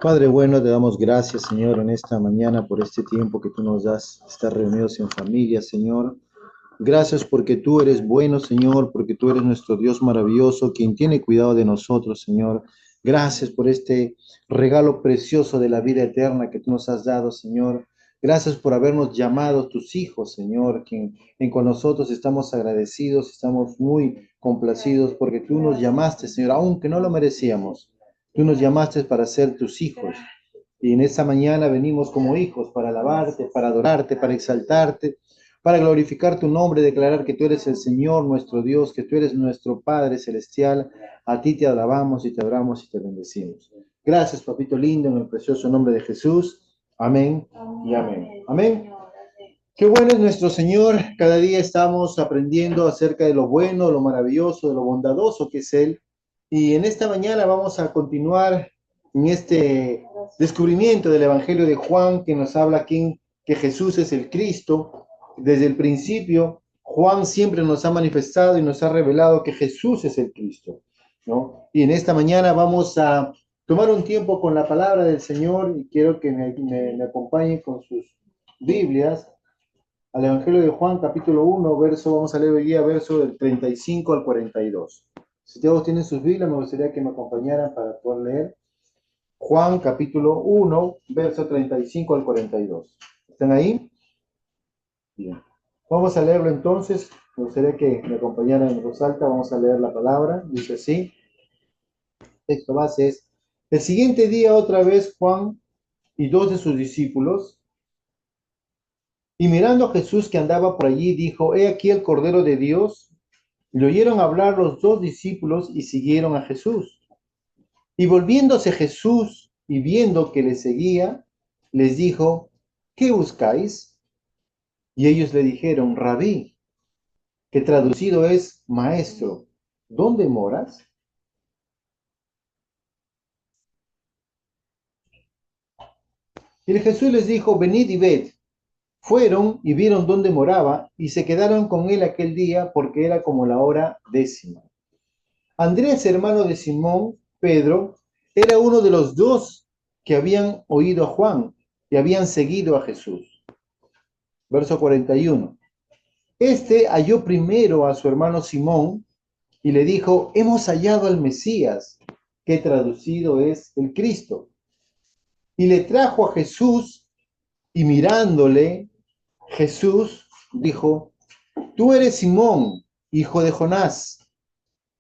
Padre bueno, te damos gracias, Señor, en esta mañana por este tiempo que tú nos das, estar reunidos en familia, Señor. Gracias porque tú eres bueno, Señor, porque tú eres nuestro Dios maravilloso, quien tiene cuidado de nosotros, Señor. Gracias por este regalo precioso de la vida eterna que tú nos has dado, Señor. Gracias por habernos llamado tus hijos, Señor, quien en con nosotros estamos agradecidos, estamos muy complacidos porque tú nos llamaste, Señor, aunque no lo merecíamos. Tú nos llamaste para ser tus hijos. Y en esta mañana venimos como hijos para alabarte, para adorarte, para exaltarte, para glorificar tu nombre, declarar que tú eres el Señor, nuestro Dios, que tú eres nuestro Padre celestial. A ti te alabamos y te adoramos y te bendecimos. Gracias, papito lindo, en el precioso nombre de Jesús. Amén y amén. Amén. Qué bueno es nuestro Señor. Cada día estamos aprendiendo acerca de lo bueno, lo maravilloso, de lo bondadoso que es Él. Y en esta mañana vamos a continuar en este descubrimiento del Evangelio de Juan que nos habla aquí que Jesús es el Cristo. Desde el principio, Juan siempre nos ha manifestado y nos ha revelado que Jesús es el Cristo, ¿no? Y en esta mañana vamos a tomar un tiempo con la palabra del Señor y quiero que me acompañen con sus Biblias al Evangelio de Juan, capítulo 1, vamos a leer hoy día, verso del 35 al 42. Si todos tienen sus Biblias, me gustaría que me acompañaran para poder leer Juan, capítulo 1, verso 35 al 42. ¿Están ahí? Bien. Vamos a leerlo entonces. Me gustaría que me acompañaran en voz alta. Vamos a leer la palabra. Dice así. El texto base es: el siguiente día otra vez Juan y dos de sus discípulos, y mirando a Jesús que andaba por allí, dijo: He aquí el Cordero de Dios. Le oyeron hablar los dos discípulos y siguieron a Jesús. Y volviéndose Jesús y viendo que le seguía, les dijo: ¿qué buscáis? Y ellos le dijeron: Rabí, que traducido es maestro, ¿dónde moras? Y Jesús les dijo: venid y ved. Fueron y vieron dónde moraba y se quedaron con él aquel día porque era como la hora décima. Andrés, hermano de Simón, Pedro, era uno de los dos que habían oído a Juan y habían seguido a Jesús. Verso 41. Este halló primero a su hermano Simón y le dijo: hemos hallado al Mesías, que traducido es el Cristo. Y le trajo a Jesús y mirándole, Jesús dijo: tú eres Simón, hijo de Jonás,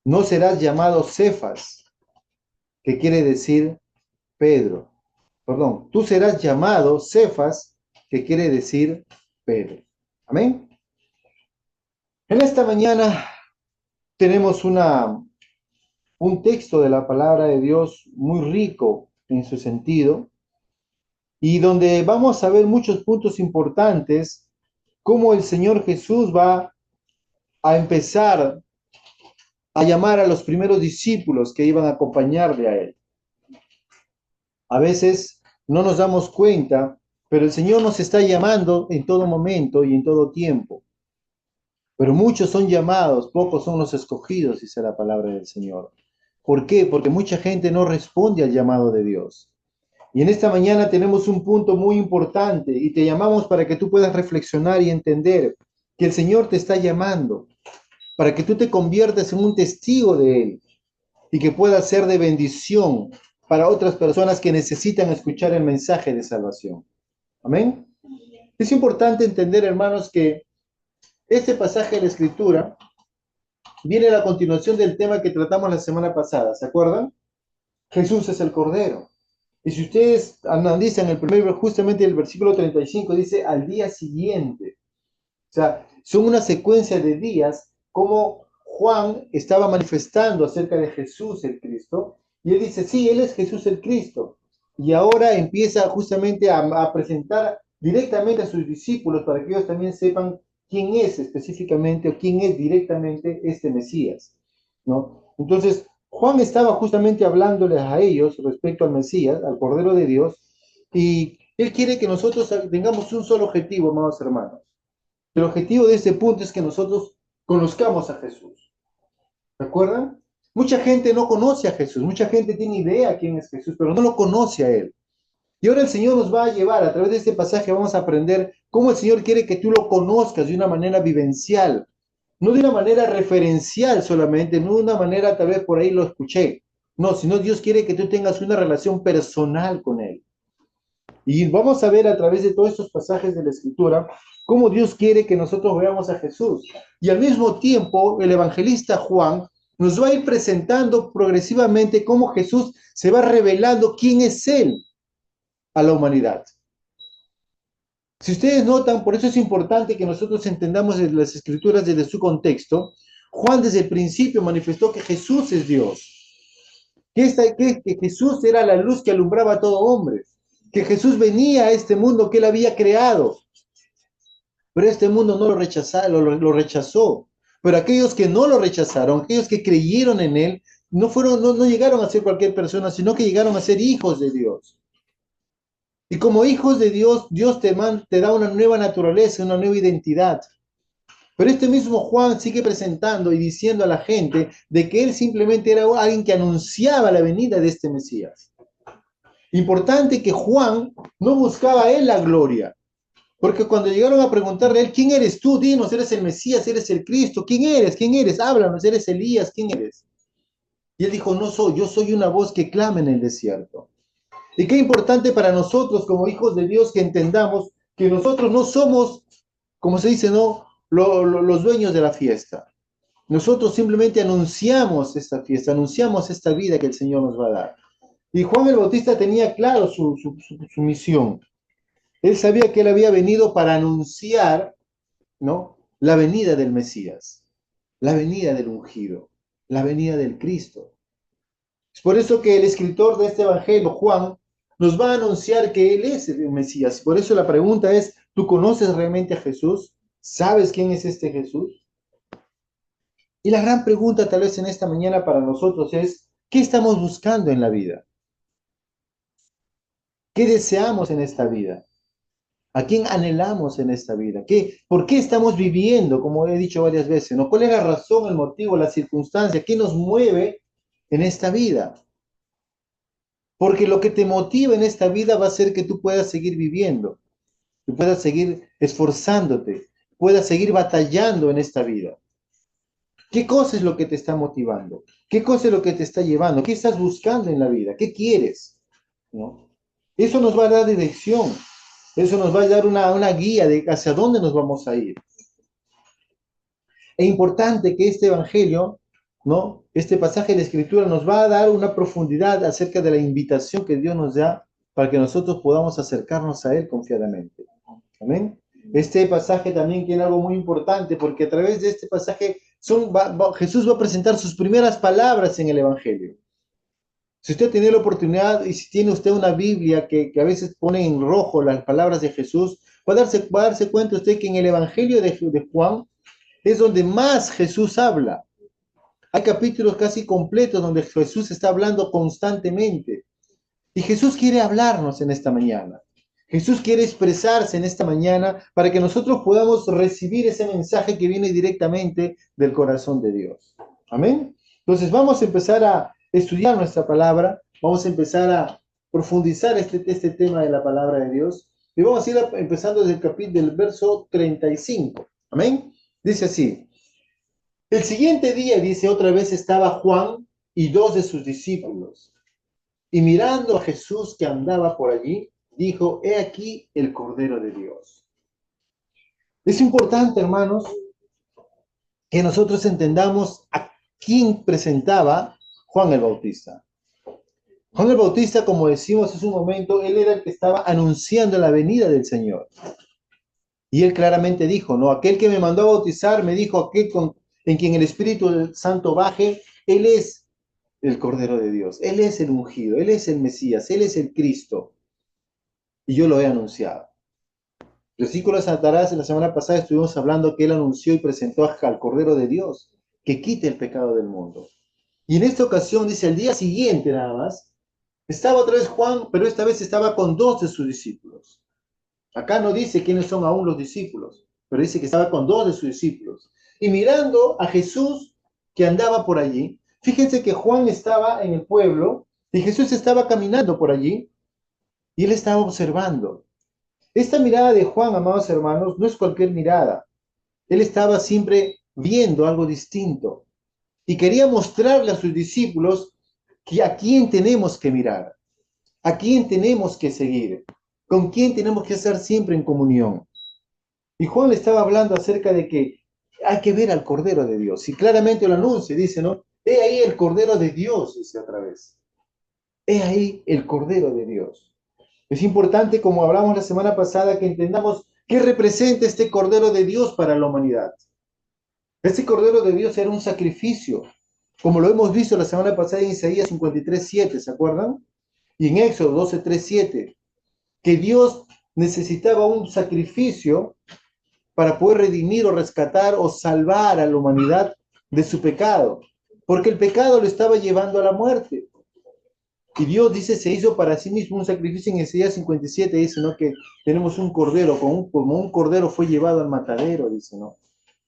no serás llamado Cefas, que quiere decir Pedro. Perdón, tú serás llamado Cefas, que quiere decir Pedro. Amén. En esta mañana tenemos un texto de la palabra de Dios muy rico en su sentido y donde vamos a ver muchos puntos importantes, cómo el Señor Jesús va a empezar a llamar a los primeros discípulos que iban a acompañarle a él. A veces no nos damos cuenta, pero el Señor nos está llamando en todo momento y en todo tiempo. Pero muchos son llamados, pocos son los escogidos, dice la palabra del Señor. ¿Por qué? Porque mucha gente no responde al llamado de Dios. Y en esta mañana tenemos un punto muy importante y te llamamos para que tú puedas reflexionar y entender que el Señor te está llamando, para que tú te conviertas en un testigo de Él y que puedas ser de bendición para otras personas que necesitan escuchar el mensaje de salvación. Amén. Es importante entender, hermanos, que este pasaje de la Escritura viene a la continuación del tema que tratamos la semana pasada. ¿Se acuerdan? Jesús es el Cordero. Y si ustedes analizan el primer, justamente el versículo 35, dice al día siguiente. O sea, son una secuencia de días como Juan estaba manifestando acerca de Jesús el Cristo. Y él dice: sí, él es Jesús el Cristo. Y ahora empieza justamente a presentar directamente a sus discípulos para que ellos también sepan quién es específicamente o quién es directamente este Mesías, ¿no? Entonces, Juan estaba justamente hablándoles a ellos respecto al Mesías, al Cordero de Dios, y él quiere que nosotros tengamos un solo objetivo, amados hermanos. El objetivo de este punto es que nosotros conozcamos a Jesús. ¿Recuerdan? Mucha gente no conoce a Jesús, mucha gente tiene idea quién es Jesús, pero no lo conoce a Él. Y ahora el Señor nos va a llevar, a través de este pasaje vamos a aprender cómo el Señor quiere que tú lo conozcas de una manera vivencial, no de una manera referencial solamente, no de una manera tal vez por ahí lo escuché, no, sino Dios quiere que tú tengas una relación personal con Él. Y vamos a ver a través de todos estos pasajes de la Escritura cómo Dios quiere que nosotros veamos a Jesús. Y al mismo tiempo, el evangelista Juan nos va a ir presentando progresivamente cómo Jesús se va revelando quién es Él a la humanidad. Si ustedes notan, por eso es importante que nosotros entendamos las Escrituras desde su contexto. Juan desde el principio manifestó que Jesús es Dios, que Jesús era la luz que alumbraba a todo hombre, que Jesús venía a este mundo que Él había creado. Pero este mundo no lo lo rechazó. Pero aquellos que no lo rechazaron, aquellos que creyeron en Él, no llegaron a ser cualquier persona, sino que llegaron a ser hijos de Dios. Y como hijos de Dios, Dios te da una nueva naturaleza, una nueva identidad. Pero este mismo Juan sigue presentando y diciendo a la gente de que él simplemente era alguien que anunciaba la venida de este Mesías. Importante que Juan no buscaba él la gloria, porque cuando llegaron a preguntarle a él, ¿quién eres tú? Dinos, ¿eres el Mesías? ¿Eres el Cristo? ¿Quién eres? ¿Quién eres? Háblanos, ¿eres Elías? ¿Quién eres? Y él dijo, no soy, yo soy una voz que clama en el desierto. Y qué importante para nosotros como hijos de Dios que entendamos que nosotros no somos, como se dice, no, los dueños de la fiesta. Nosotros simplemente anunciamos esta fiesta, anunciamos esta vida que el Señor nos va a dar. Y Juan el Bautista tenía claro su misión. Él sabía que él había venido para anunciar, ¿no?, la venida del Mesías, la venida del ungido, la venida del Cristo. Es por eso que el escritor de este evangelio, Juan, nos va a anunciar que Él es el Mesías. Por eso la pregunta es, ¿tú conoces realmente a Jesús? ¿Sabes quién es este Jesús? Y la gran pregunta tal vez en esta mañana para nosotros es, ¿qué estamos buscando en la vida? ¿Qué deseamos en esta vida? ¿A quién anhelamos en esta vida? ¿Por qué estamos viviendo, como he dicho varias veces? ¿No? ¿Cuál es la razón, el motivo, la circunstancia? ¿Qué nos mueve en esta vida? Porque lo que te motiva en esta vida va a ser que tú puedas seguir viviendo, que puedas seguir esforzándote, puedas seguir batallando en esta vida. ¿Qué cosa es lo que te está motivando? ¿Qué cosa es lo que te está llevando? ¿Qué estás buscando en la vida? ¿Qué quieres? ¿No? Eso nos va a dar dirección, eso nos va a dar una guía de hacia dónde nos vamos a ir. Es importante que este evangelio, ¿no?, este pasaje de la Escritura nos va a dar una profundidad acerca de la invitación que Dios nos da para que nosotros podamos acercarnos a Él confiadamente. Amén. Este pasaje también tiene algo muy importante porque a través de este pasaje Jesús va a presentar sus primeras palabras en el evangelio. Si usted tiene la oportunidad y si tiene usted una Biblia que a veces pone en rojo las palabras de Jesús, va a darse cuenta usted que en el evangelio de Juan es donde más Jesús habla. Hay capítulos casi completos donde Jesús está hablando constantemente. Y Jesús quiere hablarnos en esta mañana. Jesús quiere expresarse en esta mañana para que nosotros podamos recibir ese mensaje que viene directamente del corazón de Dios. Amén. Entonces vamos a empezar a estudiar nuestra palabra, vamos a empezar a profundizar este tema de la palabra de Dios. Y vamos a ir empezando desde el capítulo del verso 35. Amén. Dice así. El siguiente día, dice, otra vez estaba Juan y dos de sus discípulos. Y mirando a Jesús que andaba por allí, dijo, he aquí el Cordero de Dios. Es importante, hermanos, que nosotros entendamos a quién presentaba Juan el Bautista. Juan el Bautista, como decimos hace un momento, él era el que estaba anunciando la venida del Señor. Y él claramente dijo, no, aquel que me mandó a bautizar me dijo, en quien el Espíritu Santo baje, él es el Cordero de Dios, él es el ungido, él es el Mesías, él es el Cristo. Y yo lo he anunciado. Versículos atrás, la semana pasada estuvimos hablando que él anunció y presentó al Cordero de Dios, que quite el pecado del mundo. Y en esta ocasión, dice, al día siguiente nada más, estaba otra vez Juan, pero esta vez estaba con dos de sus discípulos. Acá no dice quiénes son aún los discípulos, pero dice que estaba con dos de sus discípulos. Y mirando a Jesús que andaba por allí, Fíjense que Juan estaba en el pueblo y Jesús estaba caminando por allí y él estaba observando. Esta mirada de Juan, amados hermanos, no es cualquier mirada. Él estaba siempre viendo algo distinto y quería mostrarle a sus discípulos que a quién tenemos que mirar, a quién tenemos que seguir, con quién tenemos que estar siempre en comunión. Y Juan le estaba hablando acerca de que hay que ver al Cordero de Dios. Y claramente lo anuncia, dice, ¿no? He ahí el Cordero de Dios, dice otra vez. He ahí el Cordero de Dios. Es importante, como hablamos la semana pasada, que entendamos qué representa este Cordero de Dios para la humanidad. Este Cordero de Dios era un sacrificio, como lo hemos visto la semana pasada en Isaías 53:7, ¿se acuerdan? Y en Éxodo 12:3-7, que Dios necesitaba un sacrificio para poder redimir o rescatar o salvar a la humanidad de su pecado, porque el pecado lo estaba llevando a la muerte. Y Dios dice, se hizo para sí mismo un sacrificio. En Isaías 57 dice, ¿no? Que tenemos un cordero, como un cordero fue llevado al matadero, dice, ¿no?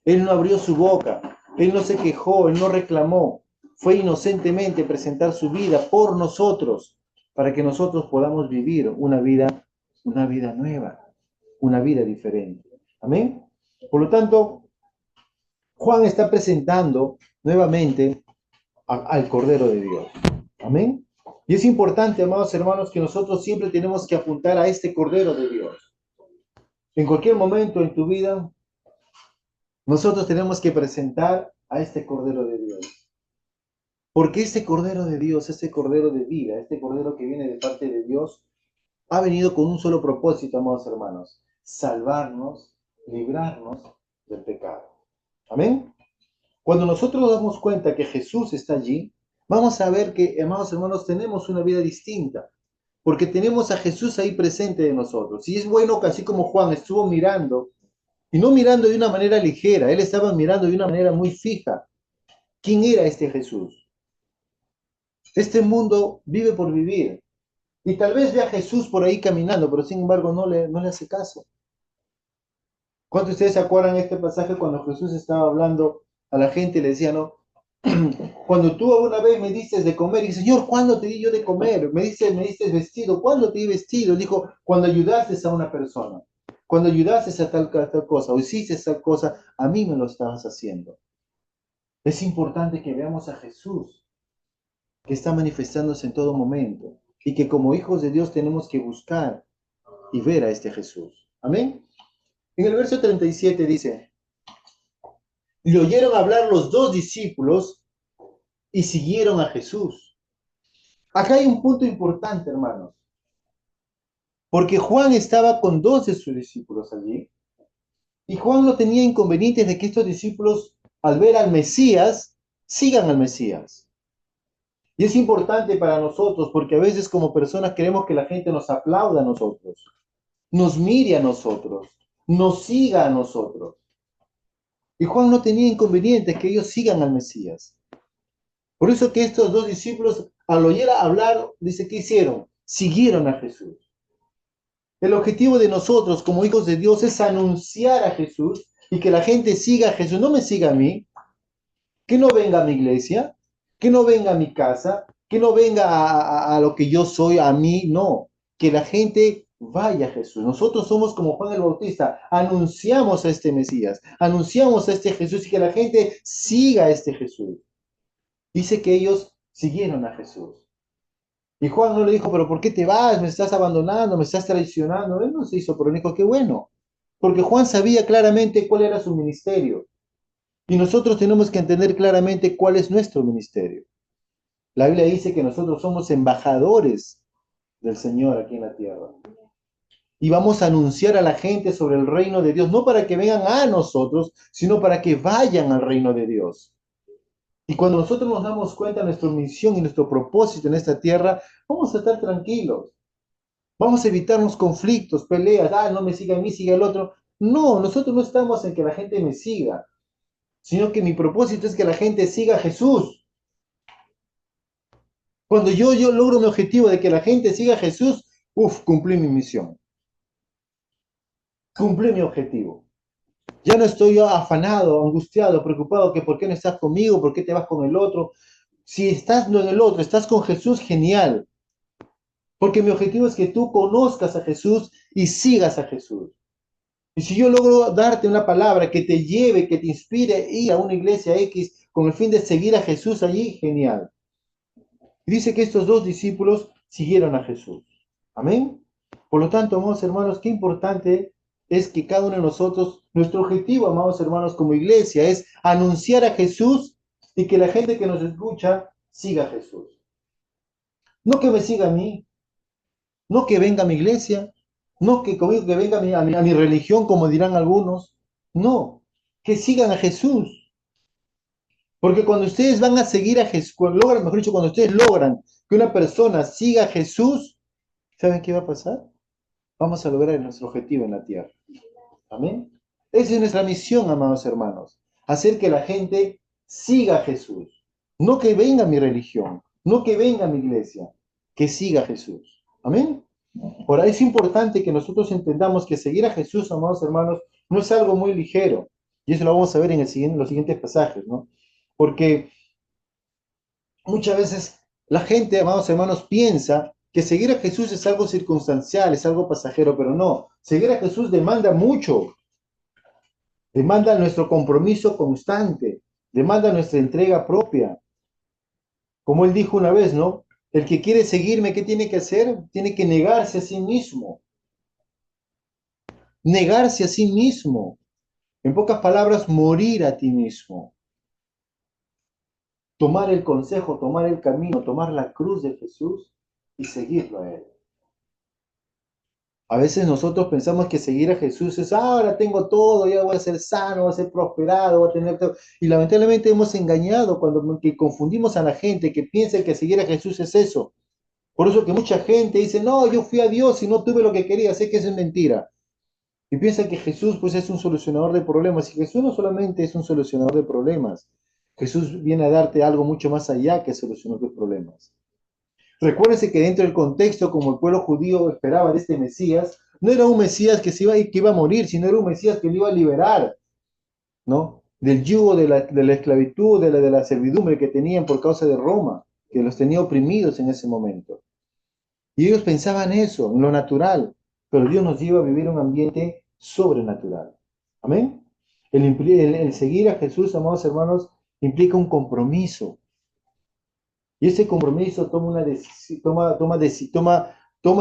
Él no abrió su boca, él no se quejó, él no reclamó, fue inocentemente presentar su vida por nosotros, para que nosotros podamos vivir una vida nueva, una vida diferente. Amén. Por lo tanto, Juan está presentando nuevamente al Cordero de Dios. Amén. Y es importante, amados hermanos, que nosotros siempre tenemos que apuntar a este Cordero de Dios. En cualquier momento en tu vida, nosotros tenemos que presentar a este Cordero de Dios. Porque este Cordero de Dios, este Cordero de vida, este Cordero que viene de parte de Dios, ha venido con un solo propósito, amados hermanos: salvarnos, librarnos del pecado. Amén. Cuando nosotros nos damos cuenta que Jesús está allí, vamos a ver que, amados hermanos, tenemos una vida distinta, porque tenemos a Jesús ahí presente de nosotros. Y es bueno que así como Juan estuvo mirando, y no mirando de una manera ligera, él estaba mirando de una manera muy fija. ¿Quién era este Jesús? Este mundo vive por vivir. Y tal vez vea a Jesús por ahí caminando, pero sin embargo no le hace caso. ¿Cuántos de ustedes se acuerdan de este pasaje cuando Jesús estaba hablando a la gente y le decía, no? Cuando tú alguna vez me dices de comer, y Señor, ¿cuándo te di yo de comer? Me dices vestido, ¿cuándo te di vestido? Dijo, cuando ayudaste a una persona, cuando ayudaste a tal cosa, o hiciste tal cosa, a mí me lo estabas haciendo. Es importante que veamos a Jesús, que está manifestándose en todo momento, y que como hijos de Dios tenemos que buscar y ver a este Jesús. Amén. En el verso 37 dice, le oyeron hablar los dos discípulos y siguieron a Jesús. Acá hay un punto importante, hermanos, porque Juan estaba con dos de sus discípulos allí, y Juan no tenía inconvenientes de que estos discípulos, al ver al Mesías, sigan al Mesías. Y es importante para nosotros, porque a veces como personas queremos que la gente nos aplauda a nosotros, nos mire a nosotros, nos siga a nosotros. Y Juan no tenía inconvenientes que ellos sigan al Mesías. Por eso que estos dos discípulos, al oír hablar, dice, ¿qué hicieron? Siguieron a Jesús. El objetivo de nosotros como hijos de Dios es anunciar a Jesús y que la gente siga a Jesús, no me siga a mí, que no venga a mi iglesia, que no venga a mi casa, que no venga a lo que yo soy, a mí, no, que la gente vaya a Jesús. Nosotros somos como Juan el Bautista, anunciamos a este Mesías, anunciamos a este Jesús y que la gente siga a este Jesús. Dice que ellos siguieron a Jesús. Y Juan no le dijo, pero ¿por qué te vas? Me estás abandonando, me estás traicionando. Él no se hizo, pero dijo, qué bueno. Porque Juan sabía claramente cuál era su ministerio. Y nosotros tenemos que entender claramente cuál es nuestro ministerio. La Biblia dice que nosotros somos embajadores del Señor aquí en la tierra. Y vamos a anunciar a la gente sobre el reino de Dios, no para que vengan a nosotros, sino para que vayan al reino de Dios. Y cuando nosotros nos damos cuenta de nuestra misión y nuestro propósito en esta tierra, vamos a estar tranquilos. Vamos a evitarnos conflictos, peleas, no me siga a mí, siga el otro. No, nosotros no estamos en que la gente me siga, sino que mi propósito es que la gente siga a Jesús. Cuando yo logro mi objetivo de que la gente siga a Jesús, cumplí mi misión, cumplí mi objetivo. Ya no estoy afanado, angustiado, preocupado que por qué no estás conmigo, por qué te vas con el otro. Si estás no en el otro, estás con Jesús, genial. Porque mi objetivo es que tú conozcas a Jesús y sigas a Jesús. Y si yo logro darte una palabra que te lleve, que te inspire a ir a una iglesia X con el fin de seguir a Jesús allí, genial. Y dice que estos dos discípulos siguieron a Jesús. Amén. Por lo tanto, amados hermanos, qué importante es que cada uno de nosotros, nuestro objetivo, amados hermanos, como iglesia, es anunciar a Jesús y que la gente que nos escucha siga a Jesús. No que me siga a mí, no que venga a mi iglesia, no que conmigo que venga a mi religión, como dirán algunos. No, que sigan a Jesús. Porque cuando ustedes van a seguir a Jesús, mejor dicho, cuando ustedes logran que una persona siga a Jesús, ¿saben qué va a pasar? Vamos a lograr nuestro objetivo en la tierra. Amén. Esa es nuestra misión, amados hermanos. Hacer que la gente siga a Jesús. No que venga a mi religión, no que venga a mi iglesia, que siga a Jesús. Amén. Ahora, es importante que nosotros entendamos que seguir a Jesús, amados hermanos, no es algo muy ligero. Y eso lo vamos a ver en los siguientes pasajes, ¿no? Porque muchas veces la gente, amados hermanos, piensa que seguir a Jesús es algo circunstancial, es algo pasajero, pero no. Seguir a Jesús demanda mucho, demanda nuestro compromiso constante, demanda nuestra entrega propia. Como él dijo una vez, ¿no? El que quiere seguirme, ¿qué tiene que hacer? Tiene que negarse a sí mismo, negarse a sí mismo. En pocas palabras, morir a ti mismo. Tomar el consejo, tomar el camino, tomar la cruz de Jesús y seguirlo a él. A veces nosotros pensamos que seguir a Jesús es, ahora tengo todo, ya voy a ser sano, voy a ser prosperado, voy a tener todo. Y lamentablemente hemos engañado cuando que confundimos a la gente que piensa que seguir a Jesús es eso. Por eso que mucha gente dice, no, yo fui a Dios y no tuve lo que quería, sé que eso es mentira. Y piensa que Jesús pues es un solucionador de problemas. Y Jesús no solamente es un solucionador de problemas, Jesús viene a darte algo mucho más allá que solucionar tus problemas. Recuérdense que dentro del contexto, como el pueblo judío esperaba de este Mesías, no era un Mesías que iba a morir, sino era un Mesías que le iba a liberar, ¿no? Del yugo de la esclavitud, de la servidumbre que tenían por causa de Roma, que los tenía oprimidos en ese momento. Y ellos pensaban eso, en lo natural, pero Dios nos lleva a vivir un ambiente sobrenatural. Amén. El seguir a Jesús, amados hermanos, implica un compromiso. Y ese compromiso toma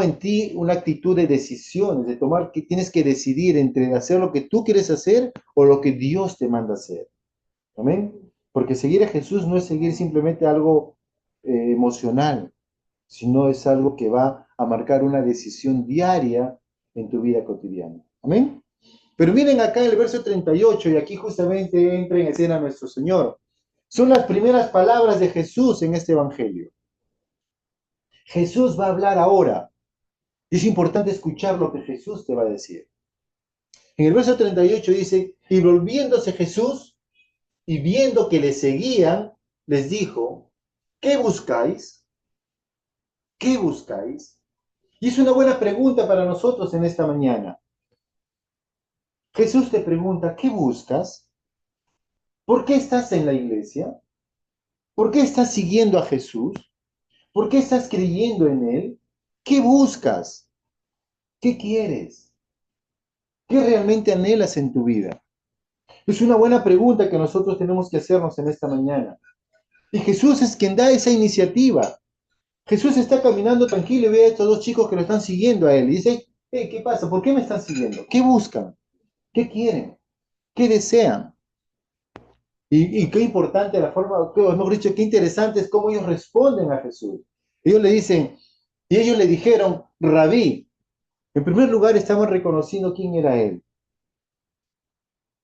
en ti una actitud de decisiones, de tomar que tienes que decidir entre hacer lo que tú quieres hacer o lo que Dios te manda hacer. Amén. Porque seguir a Jesús no es seguir simplemente algo emocional, sino es algo que va a marcar una decisión diaria en tu vida cotidiana. Amén. Pero miren acá en el verso 38, y aquí justamente entra en escena nuestro Señor. Son las primeras palabras de Jesús en este evangelio. Jesús va a hablar ahora. Y es importante escuchar lo que Jesús te va a decir. En el verso 38 dice, y volviéndose Jesús y viendo que le seguían, les dijo, ¿qué buscáis? ¿Qué buscáis? Y es una buena pregunta para nosotros en esta mañana. Jesús te pregunta, ¿qué buscas? ¿Por qué estás en la iglesia? ¿Por qué estás siguiendo a Jesús? ¿Por qué estás creyendo en Él? ¿Qué buscas? ¿Qué quieres? ¿Qué realmente anhelas en tu vida? Es una buena pregunta que nosotros tenemos que hacernos en esta mañana. Y Jesús es quien da esa iniciativa. Jesús está caminando tranquilo y ve a estos dos chicos que lo están siguiendo a él. Y dice, hey, ¿qué pasa? ¿Por qué me están siguiendo? ¿Qué buscan? ¿Qué quieren? ¿Qué desean? Y qué importante la forma, mejor dicho, qué interesante es cómo ellos responden a Jesús. Ellos le dicen, y ellos le dijeron, Rabí. En primer lugar, estaban reconociendo quién era él.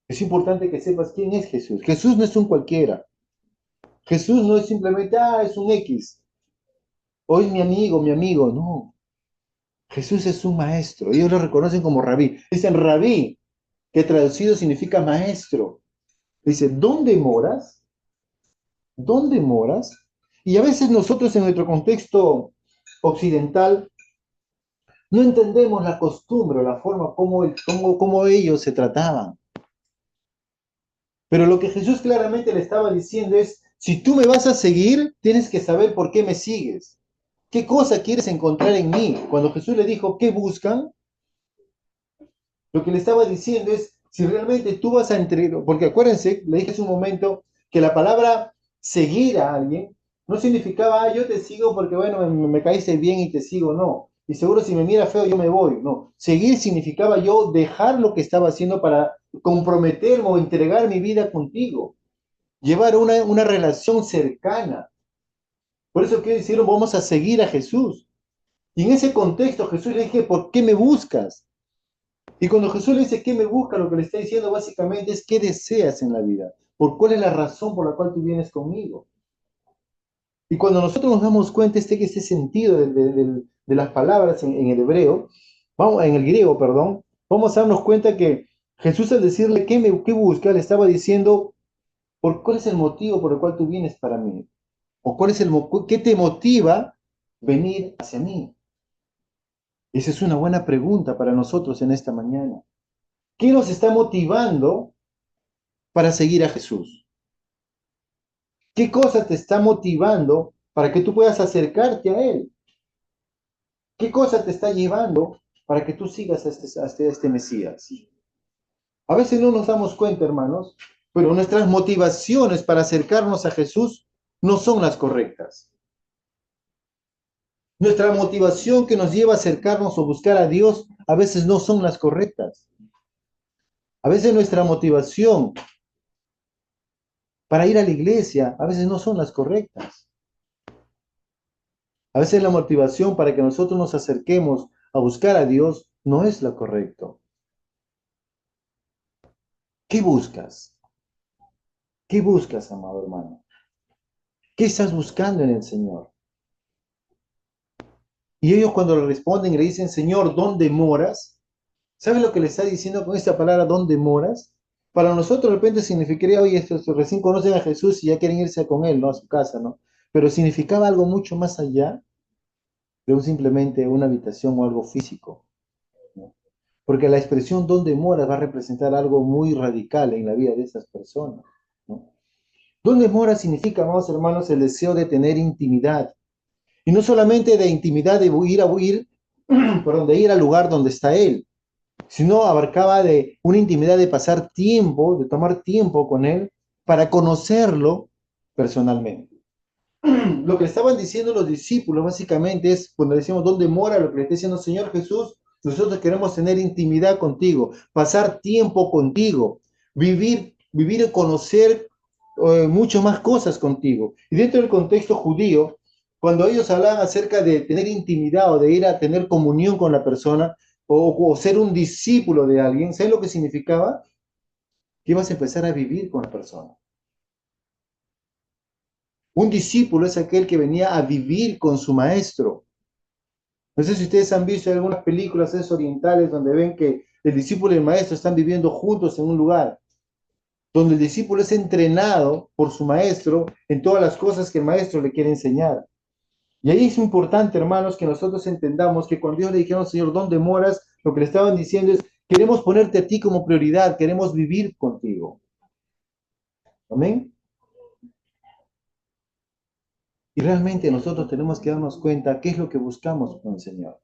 Es importante que sepas quién es Jesús. Jesús no es un cualquiera. Jesús no es simplemente, es un X. O es mi amigo. No. Jesús es un maestro. Ellos lo reconocen como rabí. Dicen rabí, que traducido significa maestro. Dice, ¿dónde moras? ¿Dónde moras? Y a veces nosotros en nuestro contexto occidental no entendemos la costumbre, la forma como ellos se trataban. Pero lo que Jesús claramente le estaba diciendo es, Si tú me vas a seguir, tienes que saber por qué me sigues. ¿Qué cosa quieres encontrar en mí? Cuando Jesús le dijo, ¿qué buscan? Lo que le estaba diciendo es, si realmente tú vas a entregar, porque acuérdense, le dije hace un momento, que la palabra seguir a alguien no significaba, yo te sigo porque, bueno, me caíste bien y te sigo, no. Y seguro si me mira feo, yo me voy, no. Seguir significaba yo dejar lo que estaba haciendo para comprometerme o entregar mi vida contigo, llevar una relación cercana. Por eso que hicieron, vamos a seguir a Jesús. Y en ese contexto Jesús le dije, ¿por qué me buscas? Y cuando Jesús le dice, ¿qué me busca? Lo que le está diciendo básicamente es, ¿qué deseas en la vida? ¿Por cuál es la razón por la cual tú vienes conmigo? Y cuando nosotros nos damos cuenta este sentido de las palabras en el hebreo, vamos, en el griego, perdón, vamos a darnos cuenta que Jesús al decirle, ¿qué busca? Le estaba diciendo, ¿cuál es el motivo por el cual tú vienes para mí? ¿O qué te motiva venir hacia mí? Esa es una buena pregunta para nosotros en esta mañana. ¿Qué nos está motivando para seguir a Jesús? ¿Qué cosa te está motivando para que tú puedas acercarte a Él? ¿Qué cosa te está llevando para que tú sigas a este Mesías? A veces no nos damos cuenta, hermanos, pero nuestras motivaciones para acercarnos a Jesús no son las correctas. Nuestra motivación que nos lleva a acercarnos o buscar a Dios a veces no son las correctas. A veces nuestra motivación para ir a la iglesia a veces no son las correctas. A veces la motivación para que nosotros nos acerquemos a buscar a Dios no es lo correcto. ¿Qué buscas? ¿Qué buscas, amado hermano? ¿Qué estás buscando en el Señor? Y ellos cuando le responden y le dicen, Señor, ¿dónde moras? ¿Saben lo que le está diciendo con esta palabra, ¿dónde moras? Para nosotros de repente significaría, oye, estos recién conocen a Jesús y ya quieren irse con Él, ¿no? A su casa, ¿no? Pero significaba algo mucho más allá de simplemente una habitación o algo físico, ¿no? Porque la expresión donde moras va a representar algo muy radical en la vida de esas personas, ¿no? Donde mora significa, amados hermanos, el deseo de tener intimidad. Y no solamente de intimidad de perdón, de ir al lugar donde está Él, sino abarcaba de una intimidad de pasar tiempo, de tomar tiempo con Él para conocerlo personalmente. Lo que estaban diciendo los discípulos básicamente es, cuando decimos dónde mora, lo que le está diciendo Señor Jesús, nosotros queremos tener intimidad contigo, pasar tiempo contigo, vivir y conocer mucho más cosas contigo. Y dentro del contexto judío, cuando ellos hablaban acerca de tener intimidad o de ir a tener comunión con la persona o ser un discípulo de alguien, ¿sabes lo que significaba? Que ibas a empezar a vivir con la persona. Un discípulo es aquel que venía a vivir con su maestro. No sé si ustedes han visto algunas películas orientales donde ven que el discípulo y el maestro están viviendo juntos en un lugar, donde el discípulo es entrenado por su maestro en todas las cosas que el maestro le quiere enseñar. Y ahí es importante, hermanos, que nosotros entendamos que cuando Dios le dijeron, Señor, ¿dónde moras? Lo que le estaban diciendo es, queremos ponerte a ti como prioridad, queremos vivir contigo. Amén. Y realmente nosotros tenemos que darnos cuenta qué es lo que buscamos con el Señor.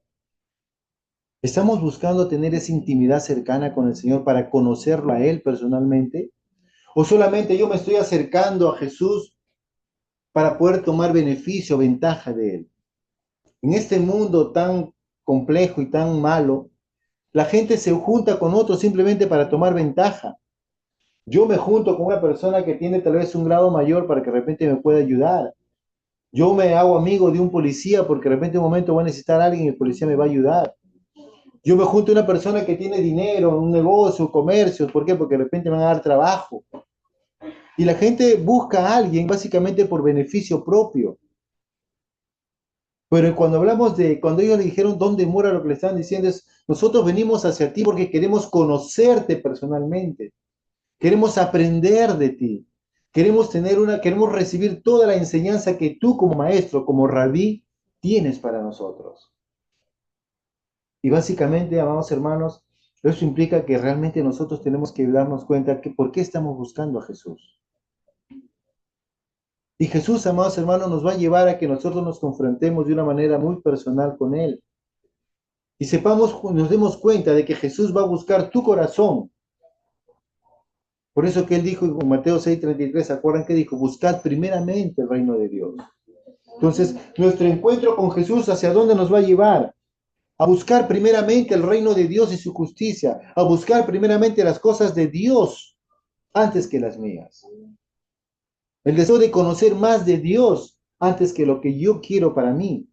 ¿Estamos buscando tener esa intimidad cercana con el Señor para conocerlo a Él personalmente? ¿O solamente yo me estoy acercando a Jesús para poder tomar beneficio, ventaja de Él? En este mundo tan complejo y tan malo, la gente se junta con otros simplemente para tomar ventaja. Yo me junto con una persona que tiene tal vez un grado mayor para que de repente me pueda ayudar. Yo me hago amigo de un policía porque de repente en un momento voy a necesitar a alguien y el policía me va a ayudar. Yo me junto a una persona que tiene dinero, un negocio, comercio. ¿Por qué? Porque de repente me van a dar trabajo. Y la gente busca a alguien básicamente por beneficio propio. Pero cuando hablamos cuando ellos le dijeron dónde mora, lo que le estaban diciendo es, nosotros venimos hacia ti porque queremos conocerte personalmente. Queremos aprender de ti. Queremos recibir toda la enseñanza que tú como maestro, como rabí, tienes para nosotros. Y básicamente, amados hermanos, eso implica que realmente nosotros tenemos que darnos cuenta que por qué estamos buscando a Jesús. Y Jesús, amados hermanos, nos va a llevar a que nosotros nos confrontemos de una manera muy personal con Él. Y sepamos, nos demos cuenta de que Jesús va a buscar tu corazón. Por eso que Él dijo en Mateo 6:33, ¿se acuerdan que dijo? Buscad primeramente el reino de Dios. Entonces, nuestro encuentro con Jesús, ¿hacia dónde nos va a llevar? A buscar primeramente el reino de Dios y su justicia, a buscar primeramente las cosas de Dios antes que las mías. El deseo de conocer más de Dios antes que lo que yo quiero para mí.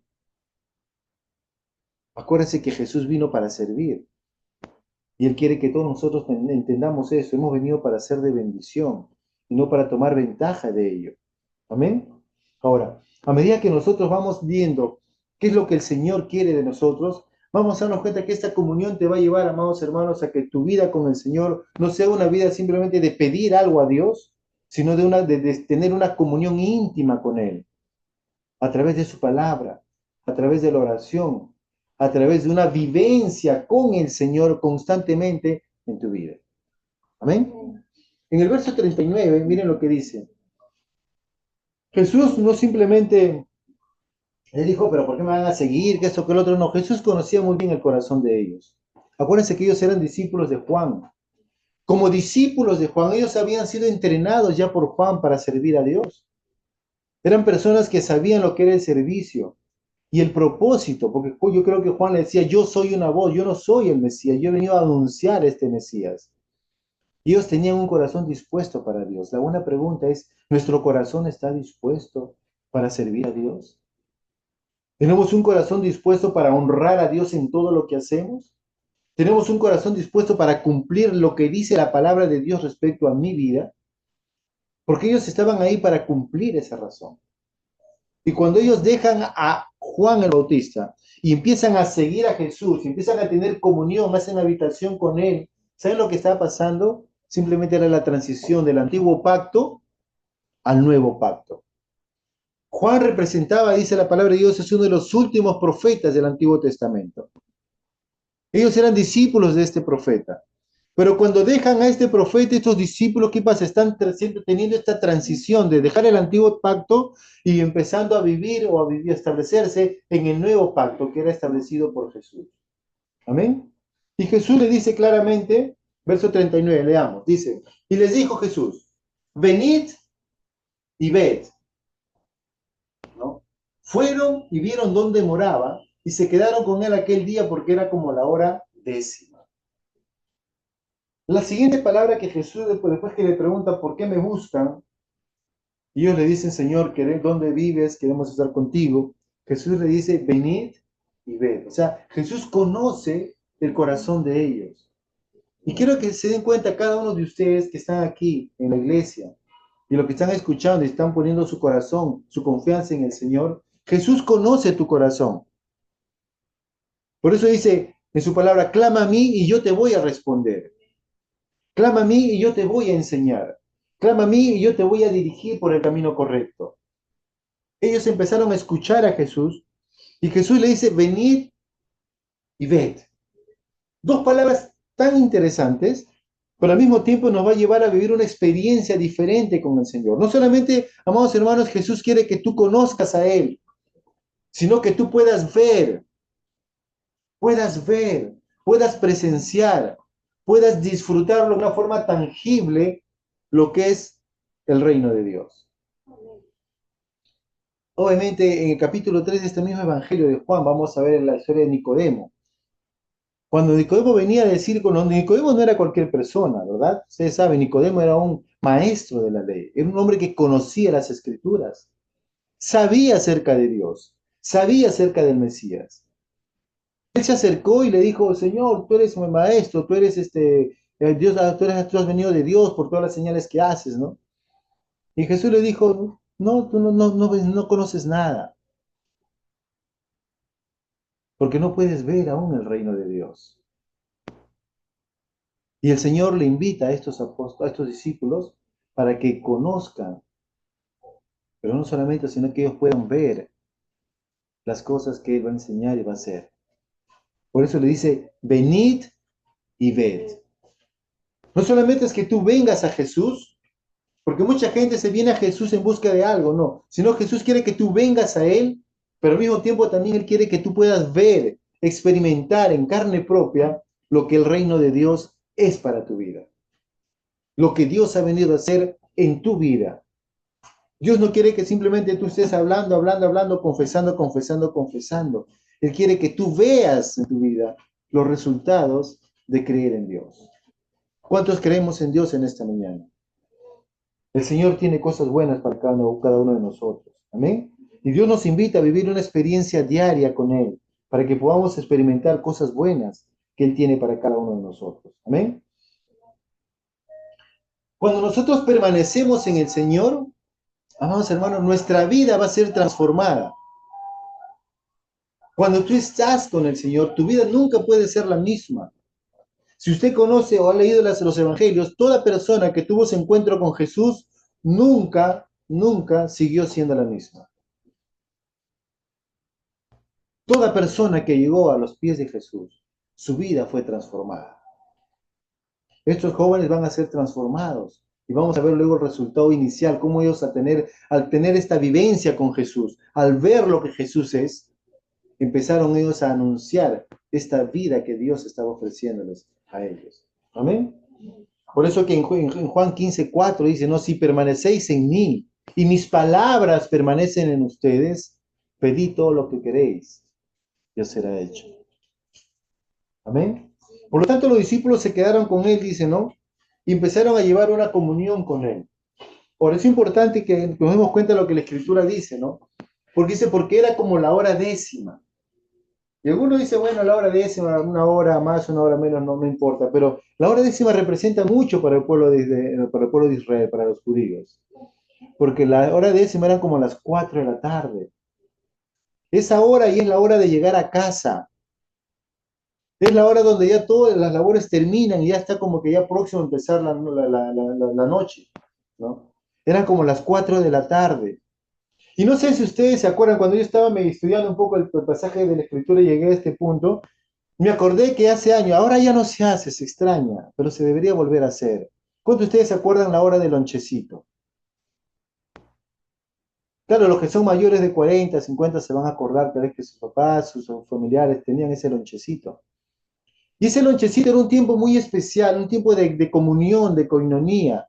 Acuérdense que Jesús vino para servir y Él quiere que todos nosotros entendamos eso. Hemos venido para ser de bendición y no para tomar ventaja de ello. Amén. Ahora, a medida que nosotros vamos viendo qué es lo que el Señor quiere de nosotros, vamos a darnos cuenta que esta comunión te va a llevar, amados hermanos, a que tu vida con el Señor no sea una vida simplemente de pedir algo a Dios, sino de tener una comunión íntima con Él, a través de su palabra, a través de la oración, a través de una vivencia con el Señor constantemente en tu vida. Amén. En el verso 39, miren lo que dice. Jesús no simplemente le dijo, pero ¿por qué me van a seguir? Que esto, que el otro. No, Jesús conocía muy bien el corazón de ellos. Acuérdense que ellos eran discípulos de Juan. Como discípulos de Juan, ellos habían sido entrenados ya por Juan para servir a Dios. Eran personas que sabían lo que era el servicio y el propósito, porque yo creo que Juan le decía, yo soy una voz, yo no soy el Mesías, yo he venido a anunciar este Mesías. Y ellos tenían un corazón dispuesto para Dios. La buena pregunta es, ¿nuestro corazón está dispuesto para servir a Dios? ¿Tenemos un corazón dispuesto para honrar a Dios en todo lo que hacemos? ¿Tenemos un corazón dispuesto para cumplir lo que dice la palabra de Dios respecto a mi vida? Porque ellos estaban ahí para cumplir esa razón. Y cuando ellos dejan a Juan el Bautista y empiezan a seguir a Jesús, y empiezan a tener comunión, hacen habitación con Él, ¿saben lo que estaba pasando? Simplemente era la transición del antiguo pacto al nuevo pacto. Juan representaba, dice la palabra de Dios, es uno de los últimos profetas del Antiguo Testamento. Ellos eran discípulos de este profeta. Pero cuando dejan a este profeta, estos discípulos, ¿qué pasa? Están teniendo esta transición de dejar el antiguo pacto y empezando a vivir o a vivir, a establecerse en el nuevo pacto que era establecido por Jesús. Amén. Y Jesús le dice claramente, verso 39, leamos, dice, y les dijo Jesús, venid y ved, ¿no? Fueron y vieron dónde moraba y se quedaron con él aquel día porque era como la hora 10. La siguiente palabra que Jesús, después que le pregunta por qué me buscan, y ellos le dicen, Señor, ¿dónde vives? Queremos estar contigo. Jesús le dice, venid y ved. O sea, Jesús conoce el corazón de ellos. Y quiero que se den cuenta cada uno de ustedes que están aquí en la iglesia y los que están escuchando y están poniendo su corazón, su confianza en el Señor. Jesús conoce tu corazón. Por eso dice en su palabra, clama a mí y yo te voy a responder. Clama a mí y yo te voy a enseñar. Clama a mí y yo te voy a dirigir por el camino correcto. Ellos empezaron a escuchar a Jesús y Jesús le dice, venid y ved. Dos palabras tan interesantes, pero al mismo tiempo nos va a llevar a vivir una experiencia diferente con el Señor. No solamente, amados hermanos, Jesús quiere que tú conozcas a Él, sino que tú puedas ver, puedas presenciar, puedas disfrutarlo de una forma tangible lo que es el reino de Dios. Obviamente, en el capítulo 3 de este mismo Evangelio de Juan, vamos a ver la historia de Nicodemo. Cuando Nicodemo venía a decir, Nicodemo no era cualquier persona, ¿verdad? Ustedes saben, Nicodemo era un maestro de la ley, era un hombre que conocía las escrituras, sabía acerca de Dios, sabía acerca del Mesías. Él se acercó y le dijo, Señor, tú eres mi maestro, tú eres Dios, tú has venido de Dios por todas las señales que haces, ¿no? Y Jesús le dijo, no, tú no conoces nada, porque no puedes ver aún el reino de Dios. Y el Señor le invita a estos apóstoles, a estos discípulos, para que conozcan, pero no solamente, sino que ellos puedan ver las cosas que Él va a enseñar y va a hacer. Por eso le dice, venid y ved. No solamente es que tú vengas a Jesús, Porque mucha gente se viene a Jesús en busca de algo, no, sino Jesús quiere que tú vengas a Él, pero al mismo tiempo también Él quiere que tú puedas ver, experimentar en carne propia lo que el reino de Dios es para tu vida, lo que Dios ha venido a hacer en tu vida. Dios no quiere que simplemente tú estés hablando, hablando, hablando, confesando, confesando, confesando. Él quiere que tú veas en tu vida los resultados de creer en Dios. ¿Cuántos creemos en Dios en esta mañana? El Señor tiene cosas buenas para cada uno de nosotros. Amén. Y Dios nos invita a vivir una experiencia diaria con Él, para que podamos experimentar cosas buenas que Él tiene para cada uno de nosotros. Amén. Cuando nosotros permanecemos en el Señor, amados hermanos, nuestra vida va a ser transformada. Cuando tú estás con el Señor, tu vida nunca puede ser la misma. Si usted conoce o ha leído los evangelios, toda persona que tuvo ese encuentro con Jesús nunca siguió siendo la misma. Toda persona que llegó a los pies de Jesús, su vida fue transformada. Estos jóvenes van a ser transformados y vamos a ver luego el resultado inicial, cómo ellos al tener esta vivencia con Jesús, al ver lo que Jesús es, empezaron ellos a anunciar esta vida que Dios estaba ofreciéndoles a ellos. Amén. Por eso que en Juan 15:4 dice, no, si permanecéis en mí y mis palabras permanecen en ustedes, pedid todo lo que queréis, ya será hecho. Amén. Por lo tanto, los discípulos se quedaron con él, dice, ¿no? Y empezaron a llevar una comunión con él. Por eso es importante que nos demos cuenta de lo que la Escritura dice, ¿no? Porque dice, porque era como la hora décima. Y algunos dicen, bueno, la hora décima, una hora más, una hora menos, no me importa. Pero la hora décima representa mucho para el pueblo para el pueblo de Israel, para los judíos. Porque la hora décima eran como las 4 de la tarde. Esa hora y es la hora de llegar a casa. Es la hora donde ya todas las labores terminan y ya está como que ya próximo a empezar la noche, ¿no? Eran como las 4 de la tarde. Y no sé si ustedes se acuerdan, cuando yo estaba estudiando un poco el pasaje de la Escritura y llegué a este punto, me acordé que hace años, ahora ya no se hace, se extraña, pero se debería volver a hacer. ¿Cuántos de ustedes se acuerdan la hora del lonchecito? Claro, los que son mayores de 40, 50 se van a acordar tal vez que sus papás, sus familiares tenían ese lonchecito. Y ese lonchecito era un tiempo muy especial, un tiempo de comunión, de coinonía,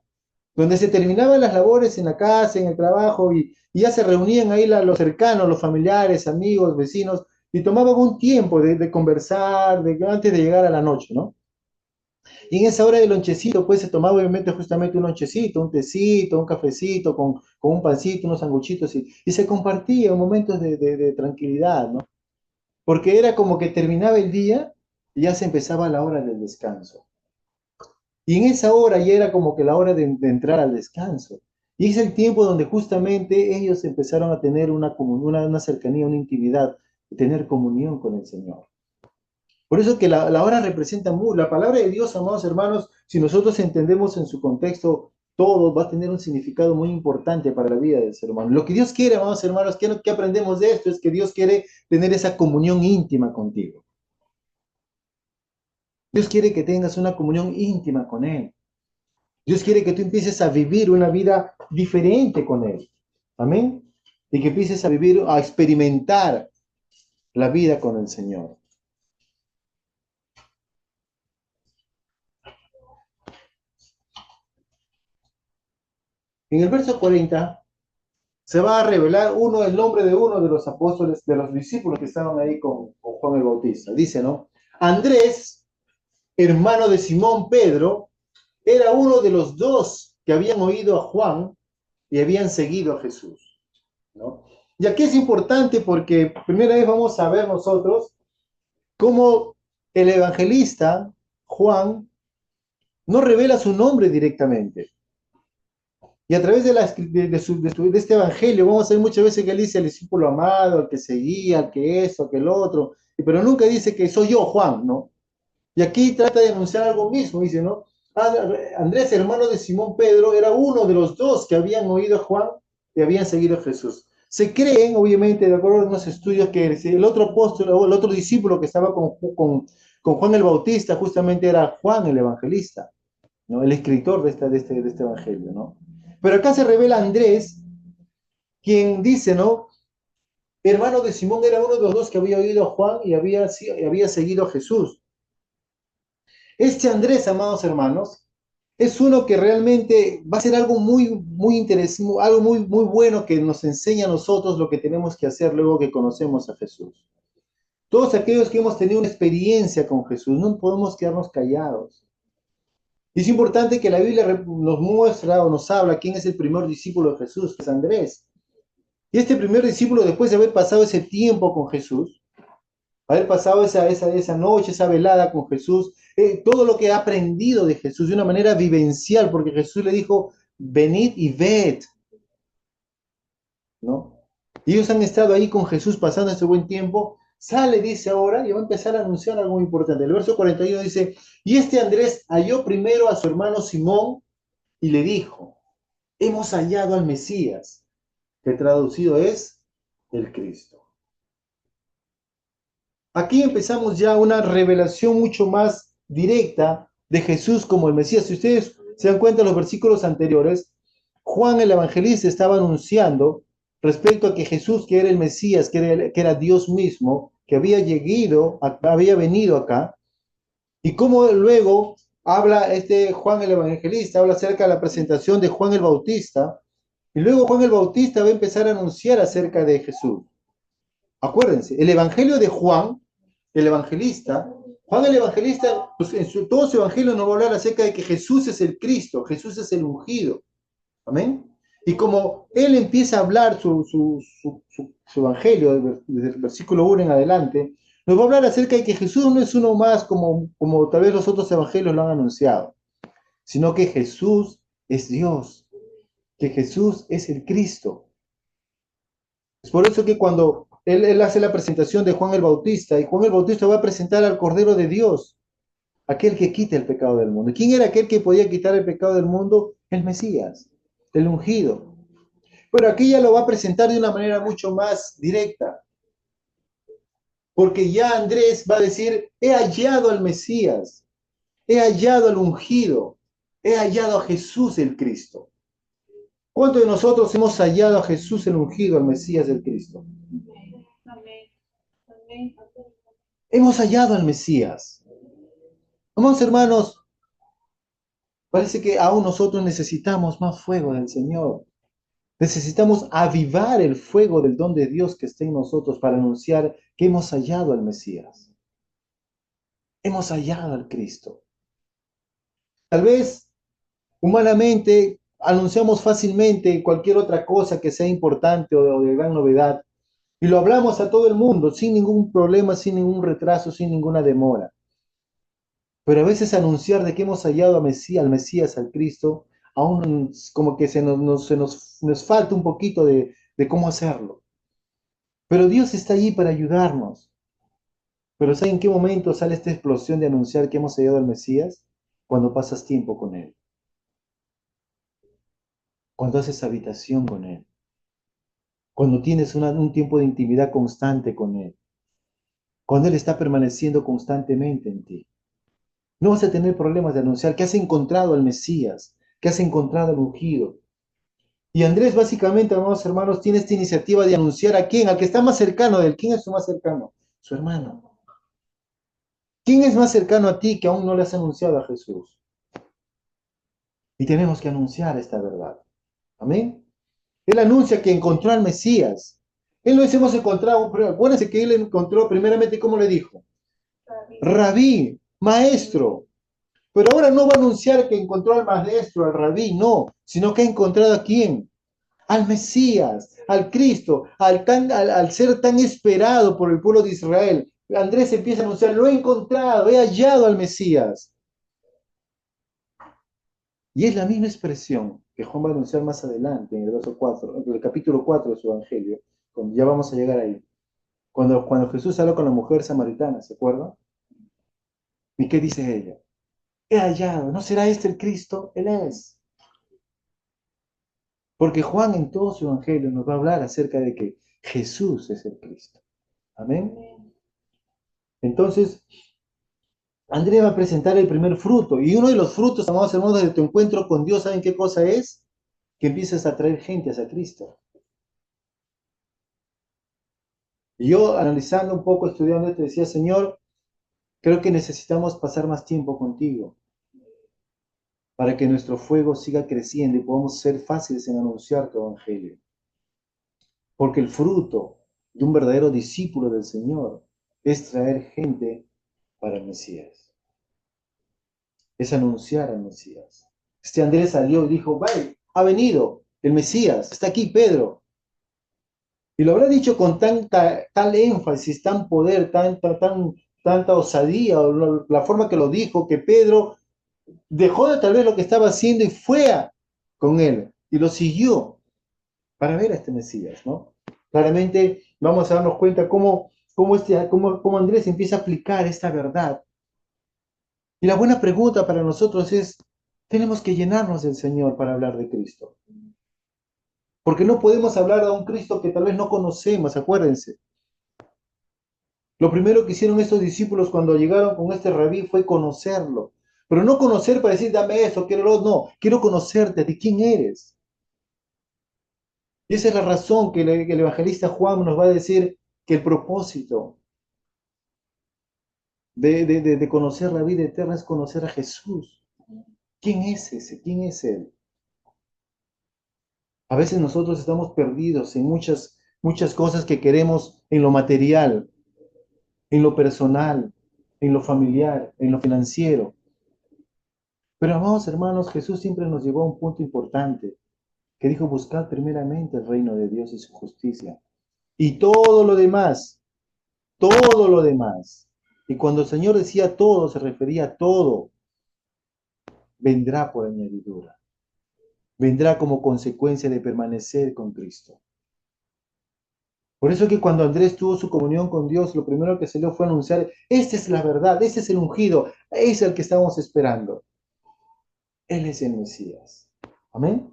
donde se terminaban las labores en la casa, en el trabajo, y ya se reunían ahí los cercanos, los familiares, amigos, vecinos, y tomaban un tiempo de conversar, antes de llegar a la noche, ¿no? Y en esa hora del lonchecito, pues se tomaba obviamente justamente un lonchecito, un tecito, un cafecito, con un pancito, unos sanguchitos, y se compartía momentos de tranquilidad, ¿no? Porque era como que terminaba el día y ya se empezaba la hora del descanso. Y en esa hora ya era como que la hora de entrar al descanso. Y es el tiempo donde justamente ellos empezaron a tener una cercanía, una intimidad, tener comunión con el Señor. Por eso que la hora representa mucho. La palabra de Dios, amados hermanos, si nosotros entendemos en su contexto todo, va a tener un significado muy importante para la vida del ser humano. Lo que Dios quiere, amados hermanos, ¿qué aprendemos de esto? Es que Dios quiere tener esa comunión íntima contigo. Dios quiere que tengas una comunión íntima con Él. Dios quiere que tú empieces a vivir una vida diferente con Él. Amén. Y que empieces a vivir, a experimentar la vida con el Señor. En el verso 40 se va a revelar el nombre de uno de los apóstoles, de los discípulos que estaban ahí con Juan el Bautista. Dice, ¿no? Andrés, hermano de Simón Pedro, era uno de los dos que habían oído a Juan y habían seguido a Jesús, ¿no? Y aquí es importante porque primera vez vamos a ver nosotros cómo el evangelista Juan no revela su nombre directamente. Y a través de este evangelio vamos a ver muchas veces que él dice al discípulo amado, al que seguía, al que eso, al que el otro, pero nunca dice que soy yo, Juan, ¿no? Y aquí trata de anunciar algo mismo, dice, ¿no? Andrés, hermano de Simón Pedro, era uno de los dos que habían oído a Juan y habían seguido a Jesús. Se creen, obviamente, de acuerdo a unos estudios, que el otro apóstol o el otro discípulo que estaba con Juan el Bautista justamente era Juan el evangelista, ¿no? El escritor de este evangelio, ¿no? Pero acá se revela Andrés, quien dice, ¿no? Hermano de Simón era uno de los dos que había oído a Juan y había seguido a Jesús. Este Andrés, amados hermanos, es uno que realmente va a ser algo muy interesante, algo muy bueno que nos enseña a nosotros lo que tenemos que hacer luego que conocemos a Jesús. Todos aquellos que hemos tenido una experiencia con Jesús, no podemos quedarnos callados. Y es importante que la Biblia nos muestra o nos habla quién es el primer discípulo de Jesús, que es Andrés. Y este primer discípulo, después de haber pasado ese tiempo con Jesús, haber pasado esa noche, esa velada con Jesús, todo lo que ha aprendido de Jesús de una manera vivencial, porque Jesús le dijo, venid y ved, ¿no? Y ellos han estado ahí con Jesús pasando ese buen tiempo, sale, dice ahora, y va a empezar a anunciar algo muy importante. El verso 41 dice, y este Andrés halló primero a su hermano Simón y le dijo, hemos hallado al Mesías, que traducido es el Cristo. Aquí empezamos ya una revelación mucho más directa de Jesús como el Mesías. Si ustedes se dan cuenta en los versículos anteriores, Juan el Evangelista estaba anunciando respecto a que Jesús, que era el Mesías, que era Dios mismo, que había venido acá, y cómo luego habla este Juan el Evangelista, habla acerca de la presentación de Juan el Bautista, y luego Juan el Bautista va a empezar a anunciar acerca de Jesús. Acuérdense, el Evangelio de Juan, el evangelista, Juan el Evangelista, pues todo su evangelio nos va a hablar acerca de que Jesús es el Cristo, Jesús es el ungido. Amén. Y como él empieza a hablar su evangelio, desde el versículo 1 en adelante, nos va a hablar acerca de que Jesús no es uno más como tal vez los otros evangelios lo han anunciado, sino que Jesús es Dios, que Jesús es el Cristo. Es por eso que cuando él hace la presentación de Juan el Bautista, y Juan el Bautista va a presentar al Cordero de Dios, aquel que quita el pecado del mundo. ¿Quién era aquel que podía quitar el pecado del mundo? El Mesías, el ungido. Pero aquí ya lo va a presentar de una manera mucho más directa, porque ya Andrés va a decir, he hallado al Mesías, he hallado al ungido, he hallado a Jesús el Cristo. ¿Cuántos de nosotros hemos hallado a Jesús el ungido, al Mesías el Cristo? Hemos hallado al Mesías. Amados hermanos, parece que aún nosotros necesitamos más fuego del Señor. Necesitamos avivar el fuego del don de Dios que está en nosotros para anunciar que hemos hallado al Mesías. Hemos hallado al Cristo. Tal vez humanamente anunciamos fácilmente cualquier otra cosa que sea importante o de gran novedad y lo hablamos a todo el mundo sin ningún problema, sin ningún retraso, sin ninguna demora. Pero a veces anunciar de que hemos hallado al Mesías, al Cristo, aún como que nos falta un poquito de cómo hacerlo. Pero Dios está allí para ayudarnos. Pero ¿saben en qué momento sale esta explosión de anunciar que hemos hallado al Mesías? Cuando pasas tiempo con Él, cuando haces habitación con Él, cuando tienes un tiempo de intimidad constante con Él, cuando Él está permaneciendo constantemente en ti. No vas a tener problemas de anunciar que has encontrado al Mesías, que has encontrado al ungido. Y Andrés básicamente, amados hermanos, tiene esta iniciativa de anunciar a quién, al que está más cercano de él. ¿Quién es su más cercano? Su hermano. ¿Quién es más cercano a ti que aún no le has anunciado a Jesús? Y tenemos que anunciar esta verdad. Amén. Él anuncia que encontró al Mesías. Él no dice hemos encontrado, pero acuérdense que él encontró primeramente, ¿cómo le dijo? Rabí, maestro. Pero ahora no va a anunciar que encontró al maestro, al rabí, no, sino que ha encontrado a quién, al Mesías, al Cristo, al ser tan esperado por el pueblo de Israel. Andrés empieza a anunciar, lo he encontrado, he hallado al Mesías. Y es la misma expresión que Juan va a anunciar más adelante, en el verso 4, en el capítulo 4 de su Evangelio, cuando ya vamos a llegar ahí. Cuando Jesús habló con la mujer samaritana, ¿se acuerdan? ¿Y qué dice ella? He hallado, ¿no será este el Cristo? Él es. Porque Juan en todo su Evangelio nos va a hablar acerca de que Jesús es el Cristo. Amén. Entonces, Andrés va a presentar el primer fruto. Y uno de los frutos, amados hermanos, de tu encuentro con Dios, ¿saben qué cosa es? que empieces a traer gente hacia Cristo. Y yo, analizando un poco, estudiando, te decía, Señor, creo que necesitamos pasar más tiempo contigo para que nuestro fuego siga creciendo y podamos ser fáciles en anunciar tu evangelio. Porque el fruto de un verdadero discípulo del Señor es traer gente para el Mesías, es anunciar al Mesías. Este Andrés salió y dijo, vaya, ha venido el Mesías, está aquí Pedro. Y lo habrá dicho con tal énfasis, tan poder, tanta osadía, o la forma que lo dijo, que Pedro dejó de tal vez lo que estaba haciendo y fue con él y lo siguió para ver a este Mesías, ¿no? Claramente vamos a darnos cuenta cómo Andrés empieza a aplicar esta verdad. Y la buena pregunta para nosotros es, tenemos que llenarnos del Señor para hablar de Cristo. Porque no podemos hablar de un Cristo que tal vez no conocemos, acuérdense. Lo primero que hicieron estos discípulos cuando llegaron con este rabí fue conocerlo. Pero no conocer para decir, dame esto, quiero lo otro, no, quiero conocerte, de quién eres. Y esa es la razón que el evangelista Juan nos va a decir que el propósito de conocer la vida eterna es conocer a Jesús. ¿Quién es ese? ¿Quién es Él? A veces nosotros estamos perdidos en muchas cosas que queremos en lo material, en lo personal, en lo familiar, en lo financiero. Pero amados hermanos, Jesús siempre nos llevó a un punto importante, que dijo, buscar primeramente el reino de Dios y su justicia. Y todo lo demás. Y cuando el Señor decía todo, se refería a todo, vendrá por añadidura. Vendrá como consecuencia de permanecer con Cristo. Por eso que cuando Andrés tuvo su comunión con Dios, lo primero que se le fue anunciar, esta es la verdad, este es el ungido, es el que estamos esperando. Él es el Mesías. Amén.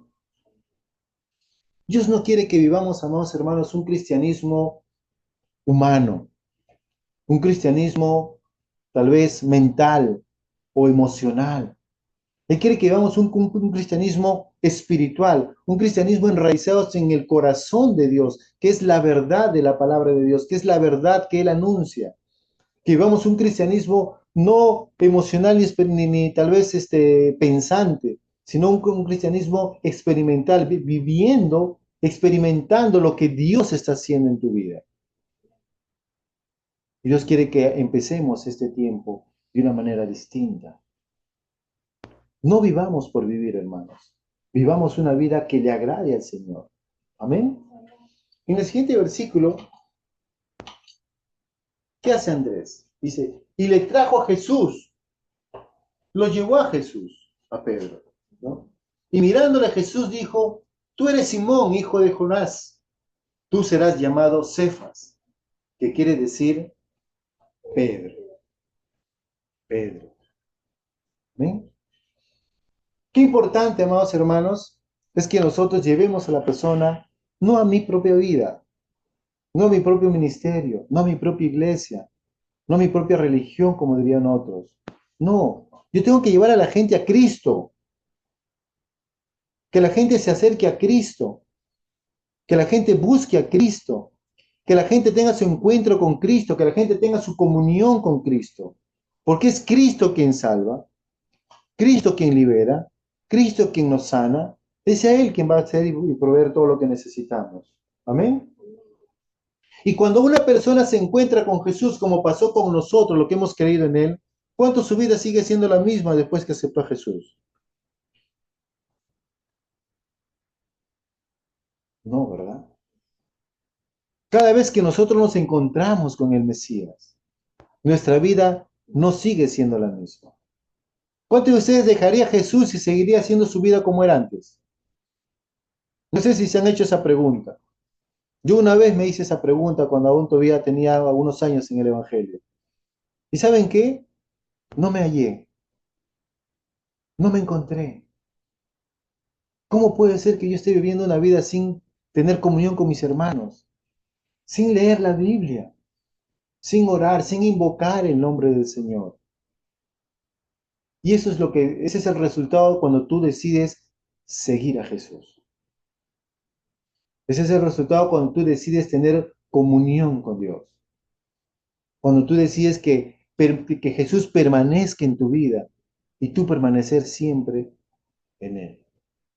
Dios no quiere que vivamos, amados hermanos, un cristianismo humano, un cristianismo tal vez mental o emocional. Él quiere que vivamos un cristianismo espiritual, un cristianismo enraizado en el corazón de Dios, que es la verdad de la palabra de Dios, que es la verdad que Él anuncia. Que vivamos un cristianismo no emocional ni tal vez pensante, sino un cristianismo experimental, viviendo, experimentando lo que Dios está haciendo en tu vida. Y Dios quiere que empecemos este tiempo de una manera distinta. No vivamos por vivir, hermanos. Vivamos una vida que le agrade al Señor. Amén. En el siguiente versículo, ¿qué hace Andrés? Dice, y le trajo a Jesús, lo llevó a Jesús, a Pedro, ¿no? Y mirándole a Jesús dijo, tú eres Simón, hijo de Jonás, tú serás llamado Cefas, que quiere decir Pedro, Pedro. ¿Amén? Qué importante, amados hermanos, es que nosotros llevemos a la persona no a mi propia vida, no a mi propio ministerio, no a mi propia iglesia, no a mi propia religión, como dirían otros. No, yo tengo que llevar a la gente a Cristo, que la gente se acerque a Cristo, que la gente busque a Cristo, que la gente tenga su encuentro con Cristo, que la gente tenga su comunión con Cristo, porque es Cristo quien salva, Cristo quien libera, Cristo quien nos sana, es a Él quien va a hacer y proveer todo lo que necesitamos. Amén. Y cuando una persona se encuentra con Jesús, como pasó con nosotros, lo que hemos creído en Él, ¿cuánto su vida sigue siendo la misma después que aceptó a Jesús? No, ¿verdad? Cada vez que nosotros nos encontramos con el Mesías, nuestra vida no sigue siendo la misma. ¿Cuántos de ustedes dejaría a Jesús y seguiría haciendo su vida como era antes? No sé si se han hecho esa pregunta. Yo una vez me hice esa pregunta cuando aún todavía tenía algunos años en el Evangelio. ¿Y saben qué? No me hallé, no me encontré. ¿Cómo puede ser que yo esté viviendo una vida sin tener comunión con mis hermanos, sin leer la Biblia, sin orar, sin invocar el nombre del Señor? Y ese es el resultado cuando tú decides seguir a Jesús. Ese es el resultado cuando tú decides tener comunión con Dios. Cuando tú decides que Jesús permanezca en tu vida y tú permanecer siempre en Él.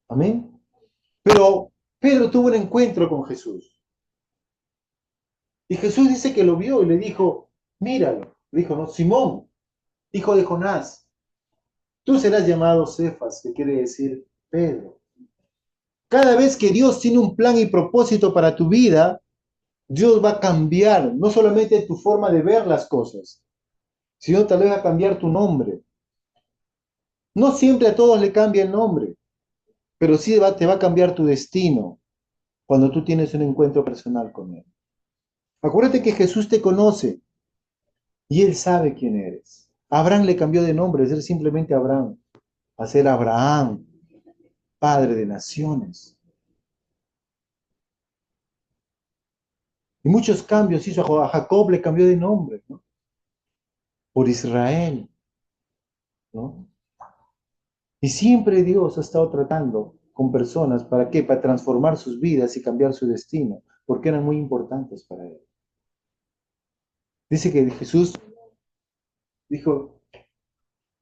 Amén. Pero Pedro tuvo un encuentro con Jesús. Y Jesús dice que lo vio y le dijo, míralo. Le dijo, no, Simón, hijo de Jonás, tú serás llamado Cefas, que quiere decir Pedro. Cada vez que Dios tiene un plan y propósito para tu vida, Dios va a cambiar no solamente tu forma de ver las cosas, sino tal vez va a cambiar tu nombre. No siempre a todos le cambia el nombre, pero sí te va a cambiar tu destino cuando tú tienes un encuentro personal con Él. Acuérdate que Jesús te conoce y Él sabe quién eres. Abraham le cambió de nombre, de ser simplemente Abraham, a ser Abraham, padre de naciones. Y muchos cambios hizo a Jacob, le cambió de nombre, ¿no? Por Israel, ¿no? Y siempre Dios ha estado tratando con personas, ¿para qué? Para transformar sus vidas y cambiar su destino, porque eran muy importantes para Él. Dice que Jesús dijo,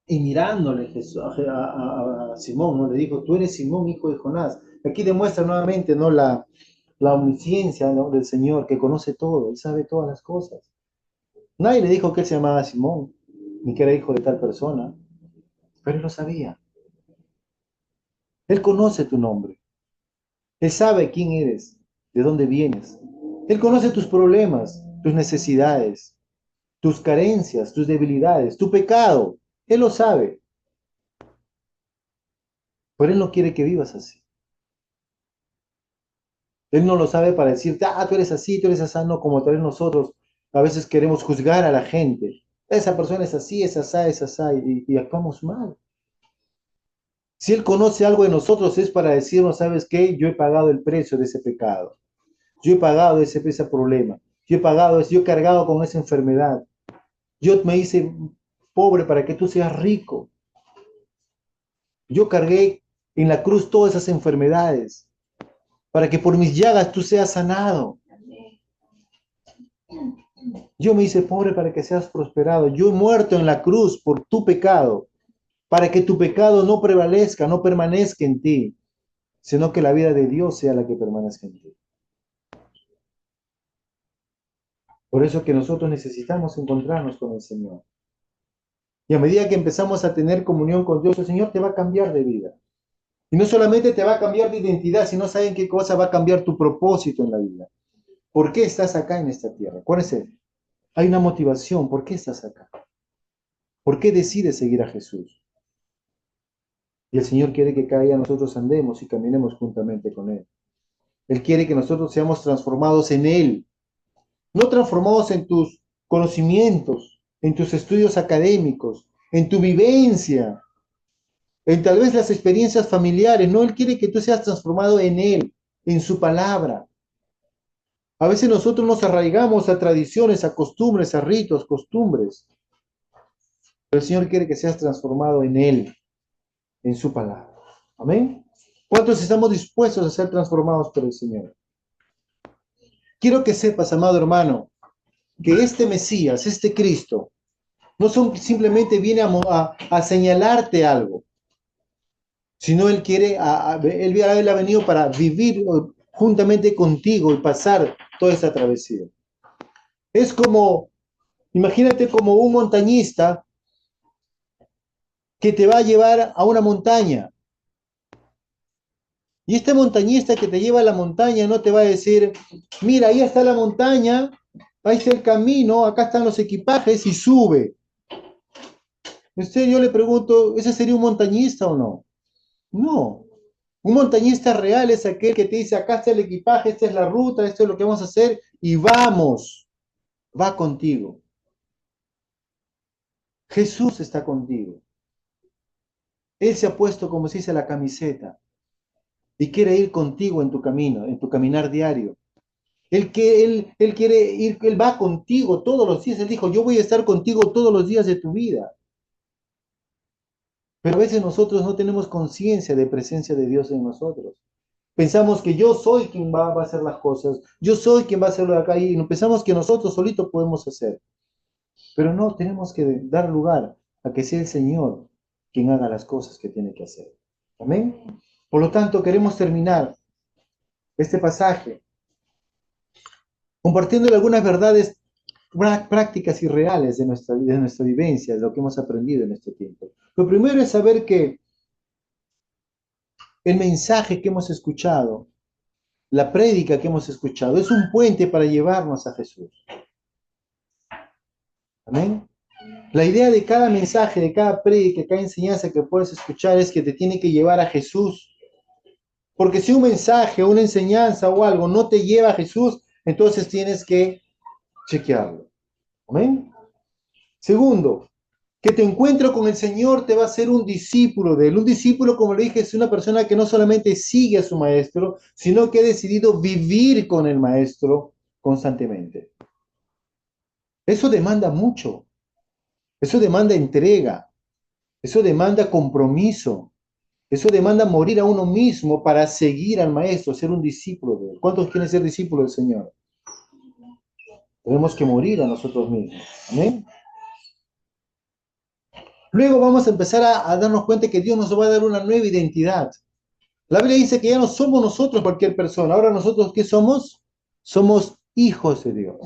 y mirándole Jesús, a Simón, ¿no? Le dijo, tú eres Simón, hijo de Jonás. Aquí demuestra nuevamente, ¿no? La omnisciencia, ¿no? Del Señor, que conoce todo, Él sabe todas las cosas. Nadie le dijo que Él se llamaba Simón, ni que era hijo de tal persona, pero Él lo sabía. Él conoce tu nombre. Él sabe quién eres, de dónde vienes. Él conoce tus problemas, tus necesidades, tus carencias, tus debilidades, tu pecado. Él lo sabe, pero Él no quiere que vivas así. Él no lo sabe para decirte, ah, tú eres así, tú eres así, no, como tal vez nosotros a veces queremos juzgar a la gente. Esa persona es así, y actuamos mal. Si Él conoce algo de nosotros es para decirnos, ¿sabes qué? Yo he pagado el precio de ese pecado. Yo he pagado ese problema. Yo he pagado eso, yo he cargado con esa enfermedad. Yo me hice pobre para que tú seas rico. Yo cargué en la cruz todas esas enfermedades para que por mis llagas tú seas sanado. Yo me hice pobre para que seas prosperado. Yo he muerto en la cruz por tu pecado, para que tu pecado no prevalezca, no permanezca en ti, sino que la vida de Dios sea la que permanezca en ti. Por eso que nosotros necesitamos encontrarnos con el Señor. Y a medida que empezamos a tener comunión con Dios, el Señor te va a cambiar de vida. Y no solamente te va a cambiar de identidad, sino saben qué cosa va a cambiar tu propósito en la vida. ¿Por qué estás acá en esta tierra? ¿Cuál es el? Hay una motivación. ¿Por qué estás acá? ¿Por qué decides seguir a Jesús? Y el Señor quiere que cada día nosotros andemos y caminemos juntamente con Él. Él quiere que nosotros seamos transformados en Él, no transformados en tus conocimientos, en tus estudios académicos, en tu vivencia, en tal vez las experiencias familiares. No, Él quiere que tú seas transformado en Él, en su palabra. A veces nosotros nos arraigamos a tradiciones, a costumbres, a ritos, costumbres. Pero el Señor quiere que seas transformado en Él, en su palabra. Amén. ¿Cuántos estamos dispuestos a ser transformados por el Señor? Quiero que sepas, amado hermano, que este Mesías, este Cristo, no simplemente viene a señalarte algo, sino Él quiere, Él ha venido para vivir juntamente contigo y pasar toda esa travesía. Es como, imagínate como un montañista que te va a llevar a una montaña. Y este montañista que te lleva a la montaña no te va a decir, mira, ahí está la montaña, ahí está el camino, acá están los equipajes y sube. Yo le pregunto, ¿ese sería un montañista o no? No. Un montañista real es aquel que te dice, acá está el equipaje, esta es la ruta, esto es lo que vamos a hacer y vamos, va contigo. Jesús está contigo. Él se ha puesto, como se dice, la camiseta y quiere ir contigo en tu camino, en tu caminar diario. Él quiere ir, Él va contigo todos los días. Él dijo, yo voy a estar contigo todos los días de tu vida. Pero a veces nosotros no tenemos conciencia de presencia de Dios en nosotros. Pensamos que yo soy quien va a hacer las cosas, yo soy quien va a hacerlo de acá y pensamos que nosotros solitos podemos hacer. Pero no, tenemos que dar lugar a que sea el Señor quien haga las cosas que tiene que hacer. Amén. Por lo tanto, queremos terminar este pasaje compartiéndole algunas verdades prácticas y reales de nuestra vivencia, de lo que hemos aprendido en este tiempo. Lo primero es saber que el mensaje que hemos escuchado, la prédica que hemos escuchado, es un puente para llevarnos a Jesús. Amén. La idea de cada mensaje, de cada prédica, cada enseñanza que puedes escuchar es que te tiene que llevar a Jesús. Porque si un mensaje, una enseñanza o algo no te lleva a Jesús, entonces tienes que chequearlo. Amén. Segundo, que te encuentro con el Señor te va a hacer un discípulo de Él. Un discípulo, como le dije, es una persona que no solamente sigue a su maestro, sino que ha decidido vivir con el maestro constantemente. Eso demanda mucho, eso demanda entrega, eso demanda compromiso, eso demanda morir a uno mismo para seguir al maestro, ser un discípulo de Él. ¿Cuántos quieren ser discípulos del Señor? Tenemos que morir a nosotros mismos. Amén. Luego vamos a empezar a darnos cuenta que Dios nos va a dar una nueva identidad. La Biblia dice que ya no somos nosotros cualquier persona. Ahora nosotros, ¿qué somos? Somos hijos de Dios.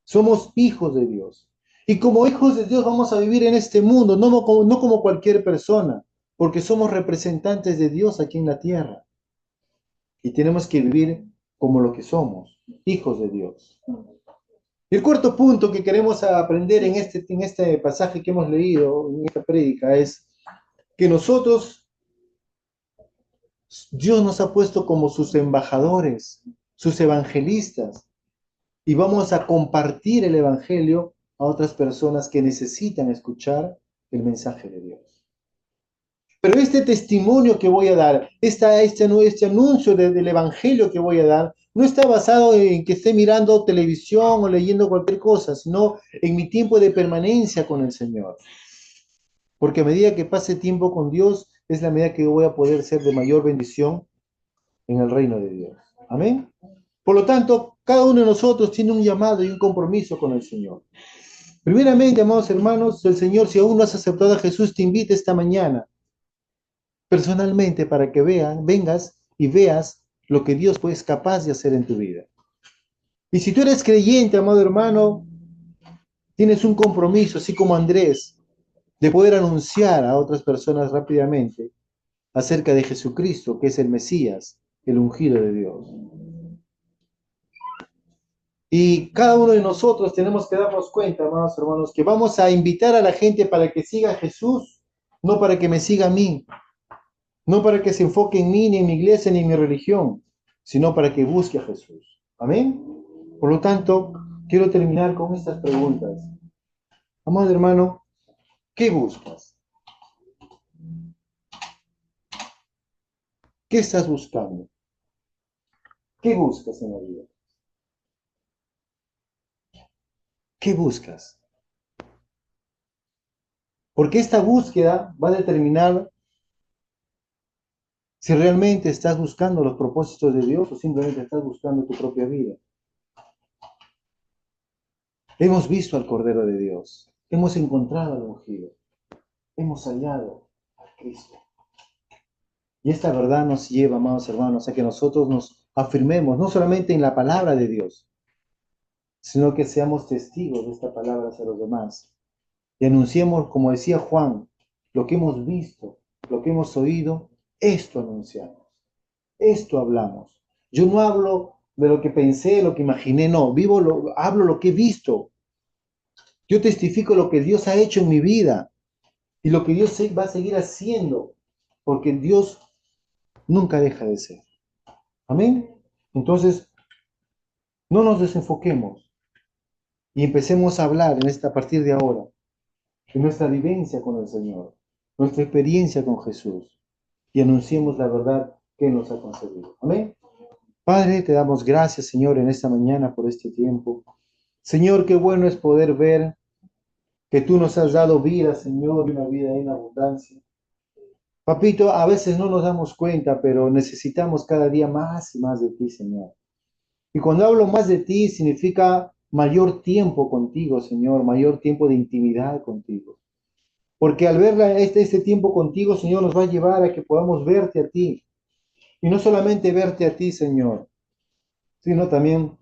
Somos hijos de Dios. Y como hijos de Dios vamos a vivir en este mundo, no como cualquier persona, porque somos representantes de Dios aquí en la tierra. Y tenemos que vivir como lo que somos, hijos de Dios. Y el cuarto punto que queremos aprender en este pasaje que hemos leído, en esta prédica, es que nosotros Dios nos ha puesto como sus embajadores, sus evangelistas, y vamos a compartir el evangelio a otras personas que necesitan escuchar el mensaje de Dios. Pero este testimonio que voy a dar, este anuncio del evangelio que voy a dar, no está basado en que esté mirando televisión o leyendo cualquier cosa, sino en mi tiempo de permanencia con el Señor. Porque a medida que pase tiempo con Dios, es la medida que voy a poder ser de mayor bendición en el reino de Dios. Amén. Por lo tanto, cada uno de nosotros tiene un llamado y un compromiso con el Señor. Primeramente, amados hermanos, el Señor, si aún no has aceptado a Jesús, te invita esta mañana personalmente para que vengas y veas lo que Dios es capaz de hacer en tu vida. Y si tú eres creyente, amado hermano, tienes un compromiso, así como Andrés, de poder anunciar a otras personas rápidamente acerca de Jesucristo, que es el Mesías, el ungido de Dios. Y cada uno de nosotros tenemos que darnos cuenta, amados hermanos, que vamos a invitar a la gente para que siga a Jesús, no para que me siga a mí, no para que se enfoque en mí, ni en mi iglesia, ni en mi religión, sino para que busque a Jesús. Amén. Por lo tanto, quiero terminar con estas preguntas. Amado hermano, ¿qué buscas? ¿Qué estás buscando? ¿Qué buscas en la vida? ¿Qué buscas? Porque esta búsqueda va a determinar si realmente estás buscando los propósitos de Dios o simplemente estás buscando tu propia vida. Hemos visto al Cordero de Dios, hemos encontrado al ungido, hemos hallado a Cristo. Y esta verdad nos lleva, amados hermanos, a que nosotros nos afirmemos no solamente en la palabra de Dios, sino que seamos testigos de esta palabra hacia los demás. Y anunciemos, como decía Juan, lo que hemos visto, lo que hemos oído, esto anunciamos, esto hablamos. Yo no hablo de lo que pensé, lo que imaginé, no, hablo lo que he visto. Yo testifico lo que Dios ha hecho en mi vida y lo que Dios va a seguir haciendo, porque Dios nunca deja de ser. Amén. Entonces, no nos desenfoquemos y empecemos a hablar a partir de ahora de nuestra vivencia con el Señor, nuestra experiencia con Jesús y anunciemos la verdad que nos ha concedido. Amén. Padre, te damos gracias, Señor, en esta mañana por este tiempo. Señor, qué bueno es poder ver que tú nos has dado vida, Señor, y una vida en abundancia. Papito, a veces no nos damos cuenta, pero necesitamos cada día más y más de ti, Señor. Y cuando hablo más de ti, significa mayor tiempo contigo, Señor, mayor tiempo de intimidad contigo. Porque al ver este tiempo contigo, Señor, nos va a llevar a que podamos verte a ti. Y no solamente verte a ti, Señor, sino también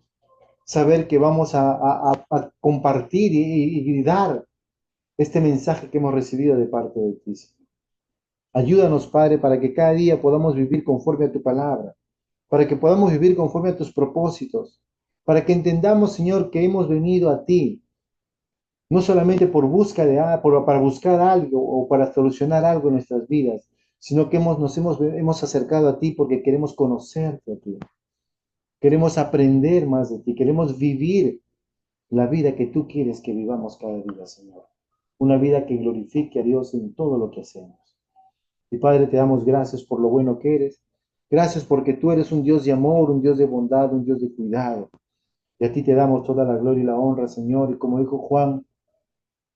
saber que vamos a compartir y dar este mensaje que hemos recibido de parte de ti, Señor. Ayúdanos, Padre, para que cada día podamos vivir conforme a tu palabra, para que podamos vivir conforme a tus propósitos, para que entendamos, Señor, que hemos venido a ti, no solamente por busca para buscar algo o para solucionar algo en nuestras vidas, sino que hemos acercado a ti porque queremos conocerte a ti, queremos aprender más de ti, queremos vivir la vida que tú quieres que vivamos cada día, Señor. Una vida que glorifique a Dios en todo lo que hacemos. Y Padre, te damos gracias por lo bueno que eres. Gracias porque tú eres un Dios de amor, un Dios de bondad, un Dios de cuidado. Y a ti te damos toda la gloria y la honra, Señor. Y como dijo Juan,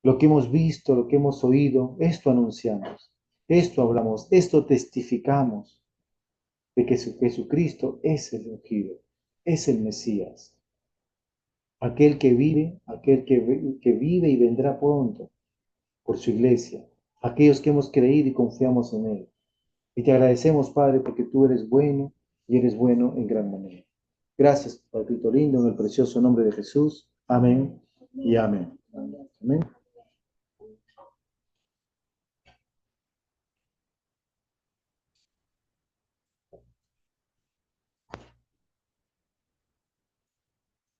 lo que hemos visto, lo que hemos oído, esto anunciamos, esto hablamos, esto testificamos de que Jesucristo es el ungido, es el Mesías, aquel que vive, que vive y vendrá pronto por su iglesia, aquellos que hemos creído y confiamos en Él. Y te agradecemos, Padre, porque tú eres bueno y eres bueno en gran manera. Gracias, Papito lindo, en el precioso nombre de Jesús. Amén y amén. Amén.